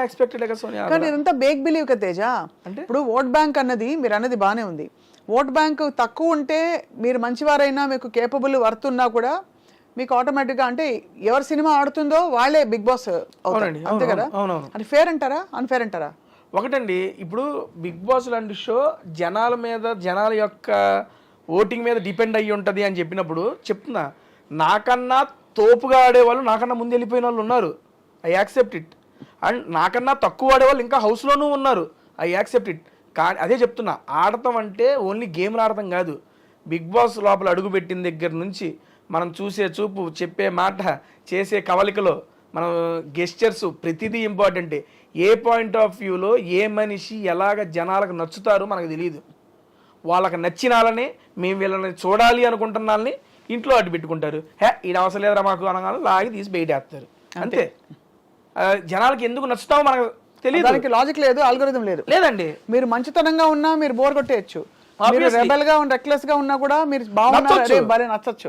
ఎక్స్పెక్టెడ్ కదా సోనియా. కానీ ఇదంతా బేక్ బిలీవ్ కదా తేజ. అంటే ఇప్పుడు ఓట్ బ్యాంక్ అన్నది మీరు అన్నది బాగానే ఉంది. ఓట్ బ్యాంక్ తక్కువ ఉంటే మీరు మంచివారైనా మీకు కేపబుల్ వర్త్ ఉన్నా కూడా మీకు ఆటోమేటిక్గా అంటే ఎవరి సినిమా ఆడుతుందో వాళ్ళే బిగ్ బాస్ అవునండి. అంతే కదా? అది ఫేర్ అంటారా, అన్ఫేర్ అంటారా? ఒకటండి, ఇప్పుడు బిగ్ బాస్ లాంటి షో జనాల మీద, జనాల యొక్క ఓటింగ్ మీద డిపెండ్ అయ్యి ఉంటుంది అని చెప్పినప్పుడు చెప్తున్నా, నాకన్నా తోపుగా ఆడేవాళ్ళు నాకన్నా ముందు వెళ్ళిపోయిన వాళ్ళు ఉన్నారు. I accept it. అండ్ నాకన్నా తక్కువ ఆడేవాళ్ళు ఇంకా హౌస్లోనూ ఉన్నారు. I accept it. కానీ అదే చెప్తున్నా, ఆడటం అంటే ఓన్లీ గేమ్లు ఆడటం కాదు. బిగ్ బాస్ లోపల అడుగుపెట్టిన దగ్గర నుంచి మనం చూసే చూపు, చెప్పే మాట, చేసే కవలికలో మనం గెస్చర్స్ ప్రతిదీ ఇంపార్టెంటే. ఏ పాయింట్ ఆఫ్ వ్యూలో ఏ మనిషి ఎలాగ జనాలకు నచ్చుతారో మనకు తెలియదు. వాళ్ళకి నచ్చిన వాళ్ళని, మేము వీళ్ళని చూడాలి అనుకుంటున్న వాళ్ళని ఇంట్లో అడ్డు పెట్టుకుంటారు. ఇది అవసరం లేదురా మాకు అనగానే లాగి తీసి బయటేస్తారు. అంతే. జనాలకి ఎందుకు నచ్చుతామో మనకు తెలియదు. దానికి లాజిక్ లేదు, ఆల్గోరిథం లేదు. లేదండి. మీరు మంచితనంగా ఉన్నా మీరు బోర్ కొట్టేయచ్చు, మీరు రెబల్ గా రెక్లెస్ గా ఉన్నా కూడా మీరు బాగున్నారు భలే నచ్చచ్చు.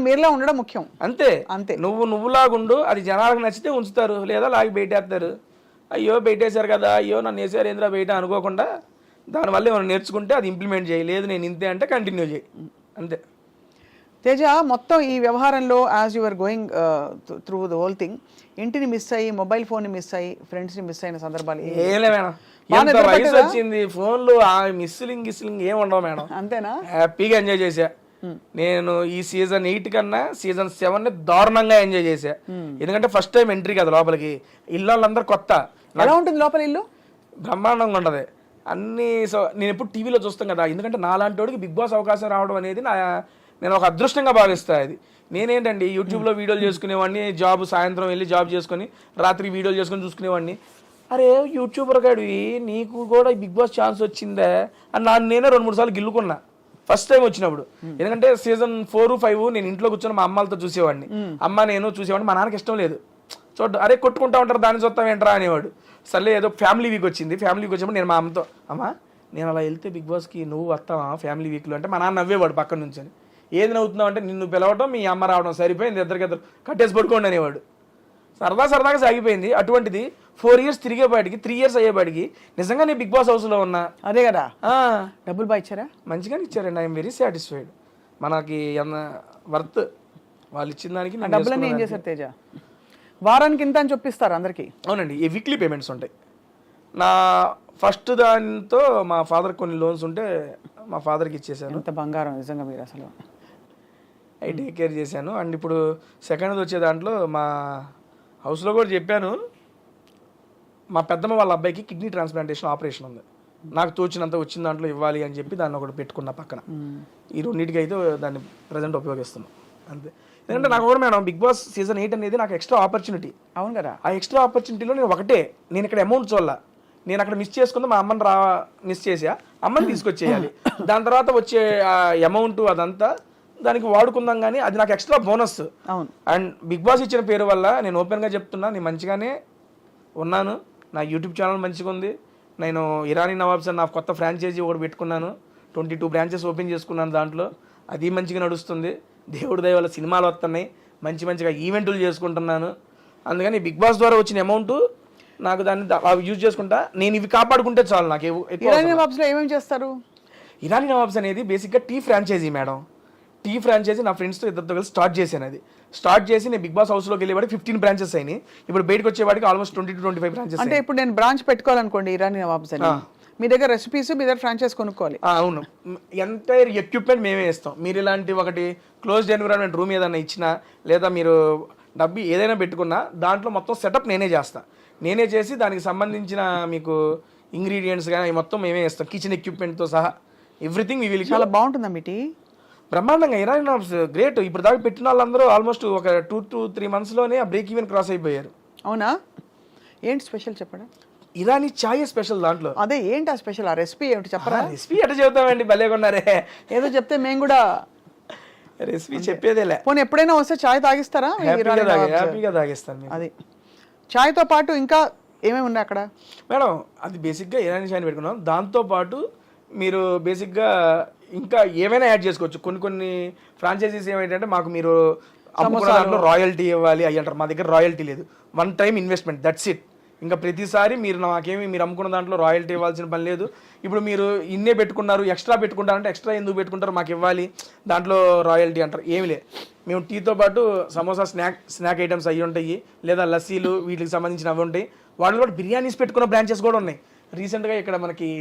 మీరులా ఉండడం ముఖ్యం. అంతే అంతే. నువ్వులాగుండు, అది జనాలకు నచ్చితే ఉంచుతారు, లేదా లాగి బయటేస్తారు. అయ్యో బయటేశారు కదా, అయ్యో నన్ను వేసారు ఏంద్రా బయట అనుకోకుండా దానివల్ల ఏమైనా నేర్చుకుంటే అది ఇంప్లిమెంట్ చేయి, లేదు నేను ఇంతే అంటే కంటిన్యూ చేయి, అంతే. తేజ, మొత్తం ఈ వ్యవహారంలో as your going through the whole thing, ఇంటిని మిస్ అయ్యి, మొబైల్ ఫోన్ మిస్ అయ్యి, ఫ్రెండ్స్ ని మిస్ అయిన సందర్భాలు ఏలే మేడం. ఎంత వయసు వచ్చింది, ఫోన్లు ఆ మిస్లింగ్ ఏం ఉండవు మేడం. అంతేనా? హ్యాపీగా ఎంజాయ్ చేసా నేను. ఈ సీజన్ 8 కన్నా సీజన్ 7 దారుణంగా ఎంజాయ్ చేశా. ఎందుకంటే ఫస్ట్ టైం ఎంట్రీ కదా లోపలికి, ఇళ్ళందరూ కొత్త. ఎలా ఉంటుంది లోపల ఇల్లు? బ్రహ్మాండంగా ఉండదు అన్ని. నేను ఎప్పుడు టీవీలో చూస్తాం కదా, ఎందుకంటే నాలాంటి వాడికి బిగ్ బాస్ అవకాశం రావడం అనేది నేను ఒక అదృష్టంగా భావిస్తాను. అది నేనేంటండి యూట్యూబ్లో వీడియోలు చేసుకునేవాడిని, జాబ్ సాయంత్రం వెళ్ళి జాబ్ చేసుకొని రాత్రి వీడియోలు చేసుకొని చూసుకునేవాడిని. అరే యూట్యూబర్ గాడివి, నీకు కూడా బిగ్ బాస్ ఛాన్స్ వచ్చిందే అని నేనే 2-3 సార్లు గిల్లుకున్నా ఫస్ట్ టైం వచ్చినప్పుడు. ఎందుకంటే సీజన్ 4, 5 నేను ఇంట్లో కూర్చొని మా అమ్మాలతో చూసేవాడిని. అమ్మ నేను చూసేవాడిని. మా నాన్నకి ఇష్టం లేదు, చూడ అరే కొట్టుకుంటా ఉంటారు దాన్ని చూస్తాం ఏంట్రా అనేవాడు. సర్లే ఏదో ఫ్యామిలీ వీక్ వచ్చింది. ఫ్యామిలీ వీక్ వచ్చినప్పుడు నేను మా అమ్మతో, అమ్మ నేను అలా వెళ్తే బిగ్ బాస్కి నువ్వు వస్తావా ఫ్యామిలీ వీక్లో అంటే, మా నాన్న నవ్వేవాడు పక్కన నుంచి. ఏది నవ్వుతున్నావు అంటే, నిన్ను పిలవడం మీ అమ్మ రావడం సరిపోయింది, ఇద్దరు కట్టేసి పడుకోండి అనేవాడు. సరదాగా సాగిపోయింది. అటువంటిది 4 years తిరిగేపాటికి 3 years అయ్యేపాటికి నిజంగా నేను బిగ్ బాస్ హౌస్లో ఉన్నా. అదే కదా, డబ్బులు బాగా ఇచ్చారా? మంచిగానే ఇచ్చారండి. I'm very satisfied. మనకి వర్త్ వాళ్ళు ఇచ్చిన దానికి. డబ్బులన్నీ ఏం చేశారు తేజ? వారానికి ఇంత అని చెప్పిస్తారు అందరికి? అవునండి, ఈ వీక్లీ పేమెంట్స్ ఉంటాయి. నా ఫస్ట్ దానితో మా ఫాదర్ కొన్ని లోన్స్ ఉంటే మా ఫాదర్కి ఇచ్చేసాను. ఎంత బంగారం నిజంగా మీరు అసలు. అవి టేక్ కేర్ చేశాను. అండ్ ఇప్పుడు సెకండ్ వచ్చే దాంట్లో మా హౌస్లో కూడా చెప్పాను, మా పెద్దమ్మ వాళ్ళ అబ్బాయికి కిడ్నీ ట్రాన్స్ప్లాంటేషన్ ఆపరేషన్ ఉంది, నాకు తోచినంత వచ్చిన దాంట్లో ఇవ్వాలి అని చెప్పి దాన్ని ఒకటి పెట్టుకున్న పక్కన. ఈ రెండింటికి అయితే దాన్ని ప్రజెంట్ ఉపయోగిస్తున్నాం అంతే. ఎందుకంటే నాకు కూడా మేడం బిగ్ బాస్ సీజన్ 8 అనేది నాకు ఎక్స్ట్రా ఆపర్చునిటీ. అవును కదా. ఆ ఎక్స్ట్రా ఆపర్చునిటీలో నేను ఇక్కడ అమౌంట్ చూడాల, నేను అక్కడ మిస్ చేసుకుందా మా అమ్మని మిస్ చేసా, అమ్మని తీసుకొచ్చేయాలి. దాని తర్వాత వచ్చే అమౌంట్ అదంతా దానికి వాడుకుందాం, కానీ అది నాకు ఎక్స్ట్రా బోనస్. అవును. అండ్ బిగ్ బాస్ ఇచ్చిన పేరు వల్ల నేను ఓపెన్గా చెప్తున్నా, నేను మంచిగానే ఉన్నాను. నా యూట్యూబ్ ఛానల్ మంచిగా ఉంది. నేను ఇరానీ నవాబ్స్ అని నా కొత్త ఫ్రాంచైజీ ఒకటి పెట్టుకున్నాను, 22 బ్రాంచెస్ ఓపెన్ చేసుకున్నాను. దాంట్లో అది మంచిగా నడుస్తుంది. దేవుడి దయ వల్ల సినిమాలు వస్తున్నాయి, మంచిగా ఈవెంట్లు చేసుకుంటున్నాను. అందుకని బిగ్ బాస్ ద్వారా వచ్చిన అమౌంట్ నాకు దాన్ని యూజ్ చేసుకుంటా. నేను ఇవి కాపాడుకుంటే చాలు నాకు. ఇరానీ నవాబ్స్లో ఏమేమి చేస్తారు? ఇరానీ నవాబ్స్ అనేది బేసిక్గా tea franchise madam. Tea franchise నా ఫ్రెండ్స్తో ఇద్దరితో కలిసి స్టార్ట్ చేశాను. అది స్టార్ట్ చేసి నేను బిగ్ బాస్ హౌస్లోకి వెళ్ళేవాడికి 15 బ్రాంచెస్ అయినాయి. ఇప్పుడు బయటకు వచ్చేవాడికి ఆల్మోస్ట్ 20-25 బ్రాంచెస్. అంటే ఇప్పుడు నేను బ్రాంచ్ పెట్టుకోవాలనుకోండి ఇరానీ నవాబ్స్ అని, మీ దగ్గర రెసిపీస్, మీ దగ్గర ఫ్రాంచైజ్ కొనుక్కోవాలి. అవును, ఎంటైర్ ఎక్విప్మెంట్ మేమే ఇస్తాం. మీరు ఇలాంటి ఒకటి క్లోజ్డ్ ఎన్విరాన్మెంట్ రూమ్ ఏదైనా ఇచ్చినా, లేదా మీరు డబ్బు ఏదైనా పెట్టుకున్నా దాంట్లో మొత్తం సెటప్ నేనే చేస్తాను. నేనే చేసి దానికి సంబంధించిన మీకు ఇంగ్రీడియంట్స్ కానీ మొత్తం మేమే ఇస్తాం, కిచెన్ ఎక్విప్మెంట్తో సహా ఎవ్రీథింగ్. మీ వీళ్ళకి చాలా బాగుంటుందా మీ టీ? బ్రహ్మాండంగా. Irani nawabs great. ఇప్పుడు దాకా పెట్టిన వాళ్ళందరూ ఆల్మోస్ట్ ఒక 2 to 3 monthsలోనే ఆ బ్రేక్ ఈవెన్ క్రాస్ అయిపోయారు. అవునా? ఏంటి స్పెషల్ చెప్పడా? ఇరానీ చాయ్ స్పెషల్ దాంట్లో. అదే ఏంటి ఆ స్పెషల్? ఆ రెసిపీ ఏమిటి చెప్పరా? రెసిపీ ఎట్లా చెబుతామండి, భలే కొన్నారే. ఏదో చెప్తే మేము కూడా రెసిపీ చెప్పేదేలే. పోనీ ఎప్పుడైనా వస్తే చాయ్ తాగిస్తారా? హ్యాపీగా తాగిస్తాను. అది చాయ్తో పాటు ఇంకా ఏమేమి ఉన్నాయి అక్కడ మేడం? అది బేసిక్గా ఇరానీ చాయ్ పెట్టుకున్నాం. దాంతోపాటు మీరు బేసిక్గా ఇంకా ఏమైనా యాడ్ చేసుకోవచ్చు. కొన్ని ఫ్రాంచైజీస్ ఏమైందంటే, మాకు మీరు అమ్ముకున్న దాంట్లో రాయల్టీ ఇవ్వాలి అయ్యి అంటారు. మా దగ్గర రాయల్టీ లేదు, 1 time ఇన్వెస్ట్మెంట్, దట్స్ ఇట్. ఇంకా ప్రతిసారి మీరు మీరు అమ్ముకున్న దాంట్లో రాయల్టీ ఇవ్వాల్సిన పని లేదు. ఇప్పుడు మీరు ఇన్నే పెట్టుకున్నారు, ఎక్స్ట్రా పెట్టుకుంటారంటే ఎక్స్ట్రా ఎందుకు పెట్టుకుంటారు, మాకు ఇవ్వాలి, దాంట్లో రాయల్టీ అంటారు. ఏమి లేదు. మేము టీతో పాటు సమోసా స్నాక్ ఐటమ్స్ అవి ఉంటాయి, లేదా లస్సీలు వీటికి సంబంధించిన అవి ఉంటాయి. వాళ్ళు కూడా బిర్యానీస్ పెట్టుకున్న బ్రాంచెస్ కూడా ఉన్నాయి. రీసెంట్గా ఇక్కడ మనకి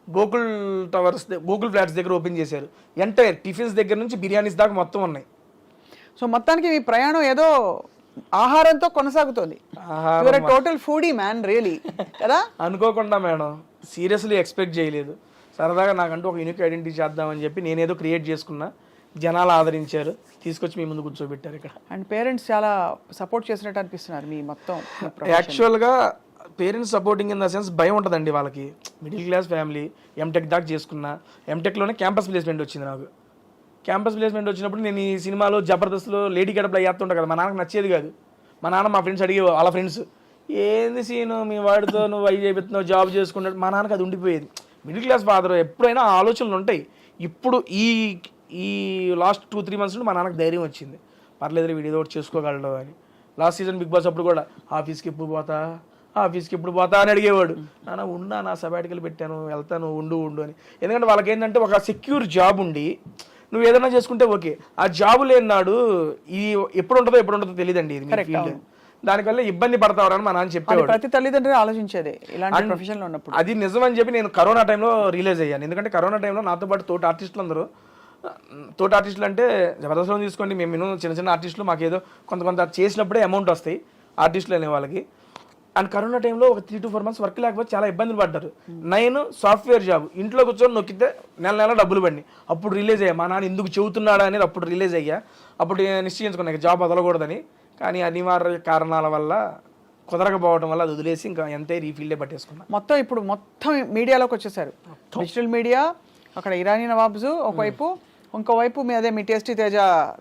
గోకుల్ ఫ్లాట్స్ దగ్గర ఓపెన్ చేశారు. ఎంటైర్ టిఫిన్స్ దగ్గర నుంచి బిర్యానీస్ దాకా మొత్తం ఉన్నాయి. సో మొత్తానికి మీ ప్రయాణం ఏదో ఆహారంతో కొనసాగుతుంది. టోటల్ ఫుడీ మ్యాన్ రియలీ కదా. అనుకోకుండా మేడం, సీరియస్లీ ఎక్స్పెక్ట్ చేయలేదు. సరదాగా నాకంటూ ఒక యూనిక్ ఐడెంటిటీ చేద్దామని చెప్పి నేనేదో క్రియేట్ చేసుకున్నా. జనాలు ఆదరించారు, తీసుకొచ్చి మీ ముందు కూర్చోబెట్టారు ఇక్కడ. అండ్ పేరెంట్స్ చాలా సపోర్ట్ చేసినట్టు అనిపిస్తున్నారు మీ మొత్తం. యాక్చువల్గా parents supporting in the sense భయం ఉంటుందండి వాళ్ళకి. మిడిల్ క్లాస్ ఫ్యామిలీ, ఎంటెక్ దాకా చేసుకున్నా. ఎంటెక్లోనే క్యాంపస్ ప్లేస్మెంట్ వచ్చింది నాకు. క్యాంపస్ ప్లేస్మెంట్ వచ్చినప్పుడు నేను ఈ సినిమాలో జబర్దస్త్లో లేడీ గడపలో వేస్తుంటా కదా, మా నాన్నకు నచ్చేది కాదు. మా నాన్న మా ఫ్రెండ్స్ అడిగే వాళ్ళ ఫ్రెండ్స్ ఏంది సీను మీ వాడితో నువ్వు అవి చేపిస్తున్నావు జాబ్ చేసుకున్నాడు. మా నాన్నకి అది ఉండిపోయేది. మిడిల్ క్లాస్ ఫాదర్ ఎప్పుడైనా ఆలోచనలు ఉంటాయి. ఇప్పుడు ఈ లాస్ట్ 2-3 months నుండి మా నాన్నకి ధైర్యం వచ్చింది, పర్లేదు వీడు ఏదో ఒకటి చేసుకోగలడు అని. లాస్ట్ సీజన్ బిగ్ బాస్ అప్పుడు కూడా ఆఫీస్కి ఎప్పుడు పోతా అని అడిగేవాడు. నాన్న ఉన్నా, నా సబాటికలు పెట్టాను, వెళ్తాను, ఉండు అని. ఎందుకంటే వాళ్ళకి ఏంటంటే ఒక సెక్యూర్ జాబ్ ఉండి నువ్వు ఏదైనా చేసుకుంటే ఓకే, ఆ జాబ్ లేనాడు ఇది ఎప్పుడు ఉంటుందో తెలియదండి ఇది ఫీల్డ్. దానివల్ల ఇబ్బంది పడతావరని మా నాన్న చెప్పేవాడు. ప్రతి తల్లిదండ్రులు ఆలోచించేది ఇలాంటి ప్రొఫెషన్లో ఉన్నప్పుడు. అది నిజం అని చెప్పి నేను కరోనా టైంలో రియలైజ్ అయ్యాను. ఎందుకంటే కరోనా టైంలో నాతో పాటు తోటి ఆర్టిస్టులు అంటే జబర్దస్త్లో తీసుకోండి, మేము చిన్న ఆర్టిస్టులు మాకు ఏదో కొంత చేసినప్పుడే అమౌంట్ వస్తాయి ఆర్టిస్టులు అనే వాళ్ళకి. అండ్ కరోనా టైంలో ఒక 3 to 4 months వర్క్ లేకపోతే చాలా ఇబ్బందులు పడ్డారు. నేను సాఫ్ట్వేర్ జాబ్ ఇంట్లో కూర్చొని నొక్కితే నెల డబ్బులు పడి అప్పుడు రిలీజ్ అయ్యా. మా నాన్న ఎందుకు చెబుతున్నాడా అనేది అప్పుడు రిలీజ్ అయ్యా. అప్పుడు నిశ్చయించుకున్నా జాబ్ వదలకూడదని. కానీ అనివార్య కారణాల వల్ల కుదరకపోవడం వల్ల అది వదిలేసి ఇంకా ఎంత రీఫీల్డే పట్టేసుకున్నా. ఇప్పుడు మొత్తం మీడియాలోకి వచ్చేసారు. డిజిటల్ మీడియా, అక్కడ ఇరానీ నవాబ్స్ ఒకవైపు, ఇంకోవైపు మీ టేస్టీ తేజ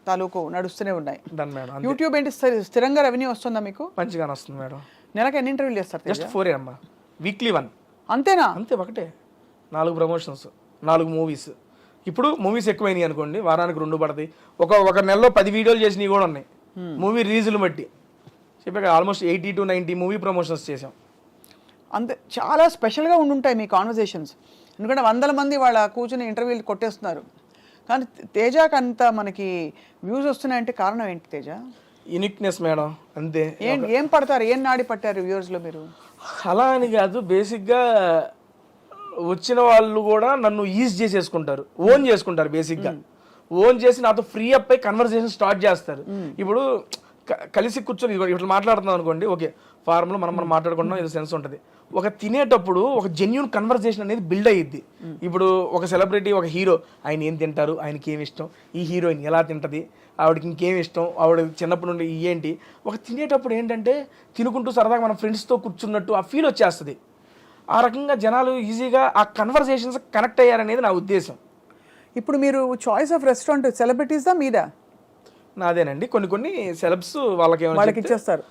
తాలూకు నడుస్తూనే ఉన్నాయి. మేడం యూట్యూబ్ ఏంటి స్థిరంగా రెవెన్యూ వస్తుందా మీకు? మంచిగానే వస్తుంది మేడం. నెలకు ఎన్ని ఇంటర్వ్యూలు చేస్తారు? జస్ట్ 4 అమ్మా, వీక్లీ 1. అంతేనా? అంతే, ఒకటే 4 ప్రమోషన్స్, 4 మూవీస్. ఇప్పుడు మూవీస్ ఎక్కువైనాయి అనుకోండి, వారానికి 2 పడతాయి. ఒక నెలలో 10 వీడియోలు చేసినవి కూడా ఉన్నాయి మూవీ రిలీజులు బట్టి. చెప్పాక ఆల్మోస్ట్ 80 to 90 మూవీ ప్రమోషన్స్ చేసాం. అంతే, చాలా స్పెషల్గా ఉండుంటాయి మీ కాన్వర్సేషన్స్. ఎందుకంటే 100 మంది వాళ్ళ కూర్చుని ఇంటర్వ్యూలు కొట్టేస్తున్నారు. కానీ తేజకి అంత మనకి వ్యూస్ వస్తున్నాయంటే కారణం ఏంటి తేజ? యూనిక్నెస్ మేడం, అంతే. ఏం పడతారు, ఏం నాడి పట్టారు వ్యూవర్స్లో మీరు? అలా అని కాదు, బేసిక్గా వచ్చిన వాళ్ళు కూడా నన్ను ఈజ్ చేసేసుకుంటారు, ఓన్ చేసుకుంటారు. బేసిక్గా ఓన్ చేసి నాతో ఫ్రీ అప్ అయి కన్వర్సేషన్ స్టార్ట్ చేస్తారు. ఇప్పుడు కలిసి కూర్చొని ఇట్లా మాట్లాడుతున్నాం అనుకోండి, ఓకే ఫార్మ్లో మనం మాట్లాడుకుంటున్నాం, ఏదో సెన్స్ ఉంటుంది. ఒక తినేటప్పుడు ఒక జెన్యూన్ కన్వర్సేషన్ అనేది బిల్డ్ అయ్యిద్ది. ఇప్పుడు ఒక సెలబ్రిటీ, ఒక హీరో, ఆయన ఏం తింటారు, ఆయనకి ఏమి ఇష్టం, ఈ హీరోయిన్ ఎలా తింటుంది, ఆవిడకి ఇంకేమి ఇష్టం, ఆవిడ చిన్నప్పటి నుండి ఏంటి. ఒక తినేటప్పుడు ఏంటంటే తినుకుంటూ సరదాగా మన ఫ్రెండ్స్తో కూర్చున్నట్టు ఆ ఫీల్ వచ్చేస్తుంది. ఆ రకంగా జనాలు ఈజీగా ఆ కన్వర్సేషన్స్ కనెక్ట్ అయ్యారనేది నా ఉద్దేశం. ఇప్పుడు మీరు చాయిస్ ఆఫ్ రెస్టారెంట్ సెలబ్రిటీస్దా మీదా? నాదేనండి. కొన్ని సెలబ్స్ వాళ్ళకి ఇచ్చేస్తారు.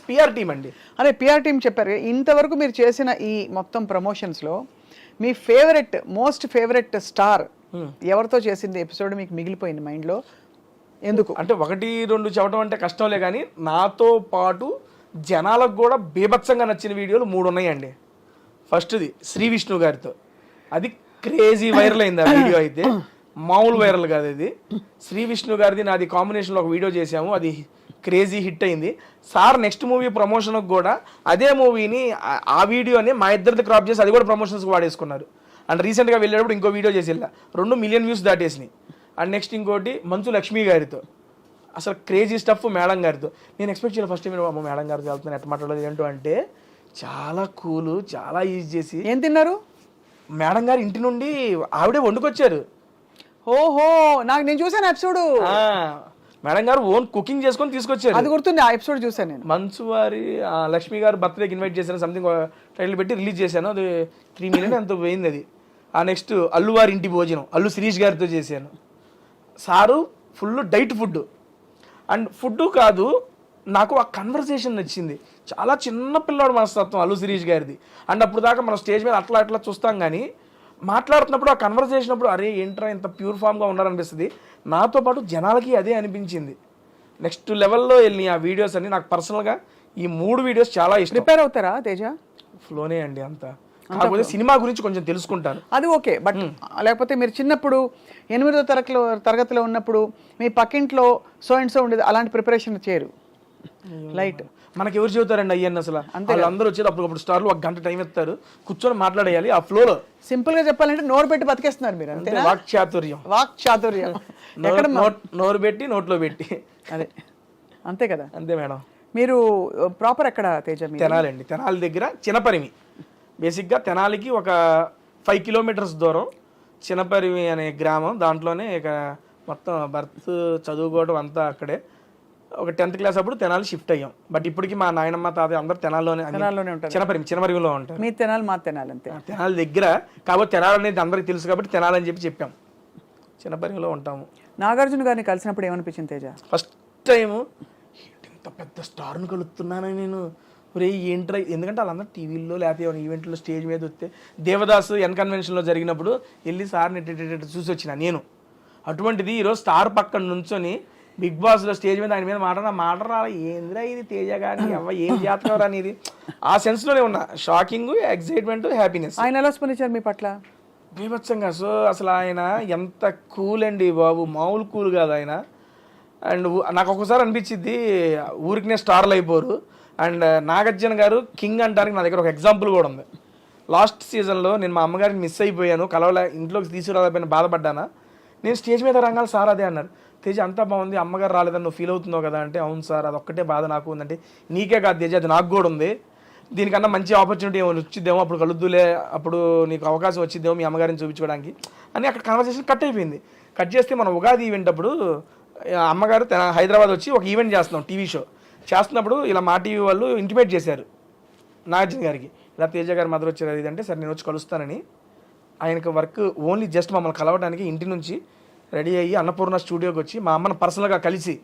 పిఆర్ టీమ్ అండి. అదే పిఆర్ టీమ్ చెప్పారు. ఇంతవరకు మీరు చేసిన ఈ మొత్తం ప్రమోషన్స్లో మీ మోస్ట్ ఫేవరెట్ స్టార్ ఎవరితో చేసింది ఎపిసోడ్ మీకు మిగిలిపోయింది మైండ్లో? ఎందుకు అంటే 1-2 చెప్పడం అంటే కష్టంలే, కానీ నాతో పాటు జనాలకు కూడా బీభత్సంగా నచ్చిన వీడియోలు 3 ఉన్నాయండి. ఫస్ట్ది శ్రీ విష్ణు గారితో, అది క్రేజీ వైరల్ అయింది. ఆ వీడియో అయితే మామూలు వైరల్ కాదు. ఇది శ్రీ విష్ణు గారిది నాది కాంబినేషన్లో ఒక వీడియో చేసాము, అది క్రేజీ హిట్ అయింది. సార్ నెక్స్ట్ మూవీ ప్రమోషన్కి కూడా అదే మూవీని ఆ వీడియోని మా ఇద్దరిది క్రాప్ చేసి అది కూడా ప్రమోషన్స్కి వాడేసుకున్నారు. అండ్ రీసెంట్గా వెళ్ళేటప్పుడు ఇంకో వీడియో చేసి 2 million వ్యూస్ దాటేసినాయి. అండ్ నెక్స్ట్ ఇంకోటి మంచు లక్ష్మి గారితో, అసలు క్రేజీ స్టఫ్ మేడం గారితో. నేను ఎక్స్పెక్ట్ చేయాలి ఫస్ట్ టైం మేడం గారితో వెళ్తున్నాను, ఎట్లా మాట్లాడలేదు ఏంటో అంటే చాలా కూల్, చాలా ఈజీ చేసి. ఏం తిన్నారు? మేడం గారు ఇంటి నుండి ఆవిడే వండుకొచ్చారు. ఓహో, నేను చూసాను ఎపిసోడ్. మేడం గారు ఓన్ కుకింగ్ చేసుకొని తీసుకొచ్చారు. అది గుర్తుంది, ఆ ఎపిసోడ్ చూసాను నేను. మంచు వారి లక్ష్మి గారు బర్త్డేకి ఇన్వైట్ చేశాను, సంథింగ్ టైటిల్ పెట్టి రిలీజ్ చేశాను. అది 3 million ఎంతో పోయింది అది. ఆ నెక్స్ట్ అల్లు వారి ఇంటి భోజనం, అల్లు శిరీష్ గారితో చేశాను. Sir full diet food. And food కాదు, నాకు ఆ కన్వర్సేషన్ నచ్చింది. చాలా చిన్న పిల్లాడు మనస్తత్వం అల్లు శిరీష్ గారిది. అండ్ అప్పుడు దాకా మనం స్టేజ్ మీద అట్లా చూస్తాం, కానీ మాట్లాడుతున్నప్పుడు ఆ కన్వర్సేషన్ అప్పుడు అరే ఏంట్రా ఇంత ప్యూర్ ఫామ్గా ఉన్నారనిపిస్తుంది. నాతో పాటు జనాలకి అదే అనిపించింది. నెక్స్ట్ లెవెల్లో వెళ్ళి ఆ వీడియోస్ అన్ని నాకు పర్సనల్గా ఈ 3 వీడియోస్ చాలా ఇష్టం. ప్రిపేర్ అవుతారా తేజ? ఫ్లోనే అండి అంతా. కాకపోతే సినిమా గురించి కొంచెం తెలుసుకుంటాను, అది ఓకే. బట్ లేకపోతే మీరు చిన్నప్పుడు 8వ తరగతిలో ఉన్నప్పుడు మీ పక్కింట్లో సో అండ్ సో ఉండేది, అలాంటి ప్రిపరేషన్ చేయరు? లైట్ మనకి ఎవరు చెబుతారండి అయ్యన్న? అసలు వాళ్ళందరూ వచ్చేది అప్పుడు స్టార్లు 1 గంట టైం ఇస్తారు, కూర్చొని మాట్లాడేయాలి ఆ ఫ్లోలో. సింపుల్ గా చెప్పాలంటే నోరు పెట్టి బతికేస్తున్నారు మీరు, అంతే. వాక్చాతుర్యం నోరు పెట్టి నోట్లో పెట్టి, అదే అంతే కదా. అంతే మేడం. మీరు ప్రాపర్ ఎక్కడ తేజ? తెనాలి అండి. తెనాలి దగ్గర చినపరిమి. బేసిక్గా తెనాలికి ఒక 5 kilometers దూరం చినపరిమి అనే గ్రామం. దాంట్లోనే ఇక మొత్తం బర్త్ చదువుకోవడం అంతా అక్కడే. ఒక 10th class అప్పుడు తెనాలి షిఫ్ట్ అయ్యాం. బట్ ఇప్పటికి మా నాయనమ్మ తాతయ్య అందరూ తెనాల్లోనే ఉంటారు. చినపరిమిలో ఉంటారు. మీ తెనాలి మా తెనాలి అంతే. తెనాలి దగ్గర కాబట్టి తెనాలి అనేది అందరికి తెలుసు కాబట్టి తెనాలి అని చెప్పాం. చినపరిమిలో ఉంటాము. నాగార్జున గారిని కలిసినప్పుడు ఏమనిపించింది తేజ? ఫస్ట్ టైం ఇంత పెద్ద స్టార్ను కలుస్తున్నానని నేను రే ఏంట్రా, ఎందుకంటే వాళ్ళందరూ టీవీల్లో లేకపోతే ఏమైనా ఈవెంట్లో స్టేజ్ మీద వస్తే దేవదాసు ఎన్ కన్వెన్షన్లో జరిగినప్పుడు వెళ్ళి సార్ని చూసి వచ్చిన నేను. అటువంటిది ఈరోజు స్టార్ పక్కన నుంచొని బిగ్ బాస్లో స్టేజ్ మీద ఆయన మీద మాట్లాడాలా ఏంద్రా ఇది తేజ గాని అవ్వ ఏం చేస్తున్నారు అనేది ఆ సెన్స్లోనే ఉన్నా. Shocking, excitement, happiness. ఆయన ఎలా స్పందించారు మీ పట్ల? బీభత్సంగా. సో అసలు ఆయన ఎంత కూల్ అండి బాబు, మామూలు కూల్ కాదు ఆయన. అండ్ నాకు ఒక్కోసారి అనిపించింది ఊరికినే స్టార్లు అయిపోరు. అండ్ నాగార్జున గారు కింగ్ అంటానికి నా దగ్గర ఒక ఎగ్జాంపుల్ కూడా ఉంది. లాస్ట్ సీజన్లో నేను మా అమ్మగారిని మిస్ అయిపోయాను, కలవలే, ఇంట్లోకి తీసుకురాలేకపోయినా బాధపడ్డానా. నేను స్టేజ్ మీద రంగాలు సార్ అదే అన్నారు, తేజ అంతా బాగుంది, అమ్మగారు రాలేదని నువ్వు ఫీల్ అవుతున్నావు కదా అంటే, అవును సార్ అది ఒక్కటే బాధ నాకు ఉందంటే, నీకే కాదు తేజ అది నాకు కూడా ఉంది, దీనికన్నా మంచి ఆపర్చునిటీ ఏమైనా వచ్చిద్దేమో, అప్పుడు కలుద్దులే, అప్పుడు నీకు అవకాశం వచ్చిద్దేమో మీ అమ్మగారిని చూపించుకోవడానికి అని అక్కడ కన్వర్సేషన్ కట్ అయిపోయింది. కట్ చేస్తే మనం ఉగాది ఈవెంట్ అప్పుడు అమ్మగారు హైదరాబాద్ వచ్చి ఒక ఈవెంట్ చేస్తున్నాం, టీవీ షో చేస్తున్నప్పుడు ఇలా మా టీవీ వాళ్ళు ఇంటిమేట్ చేశారు నాగార్జున గారికి, ఇలా తేజ గారి మదర్ వచ్చారు అది అంటే, సరే నేను వచ్చి కలుస్తానని. ఆయనకు వర్క్ ఓన్లీ జస్ట్ మమ్మల్ని కలవడానికి ఇంటి నుంచి రెడీ అయ్యి అన్నపూర్ణ స్టూడియోకి వచ్చి మా అమ్మను పర్సనల్గా కలిసి,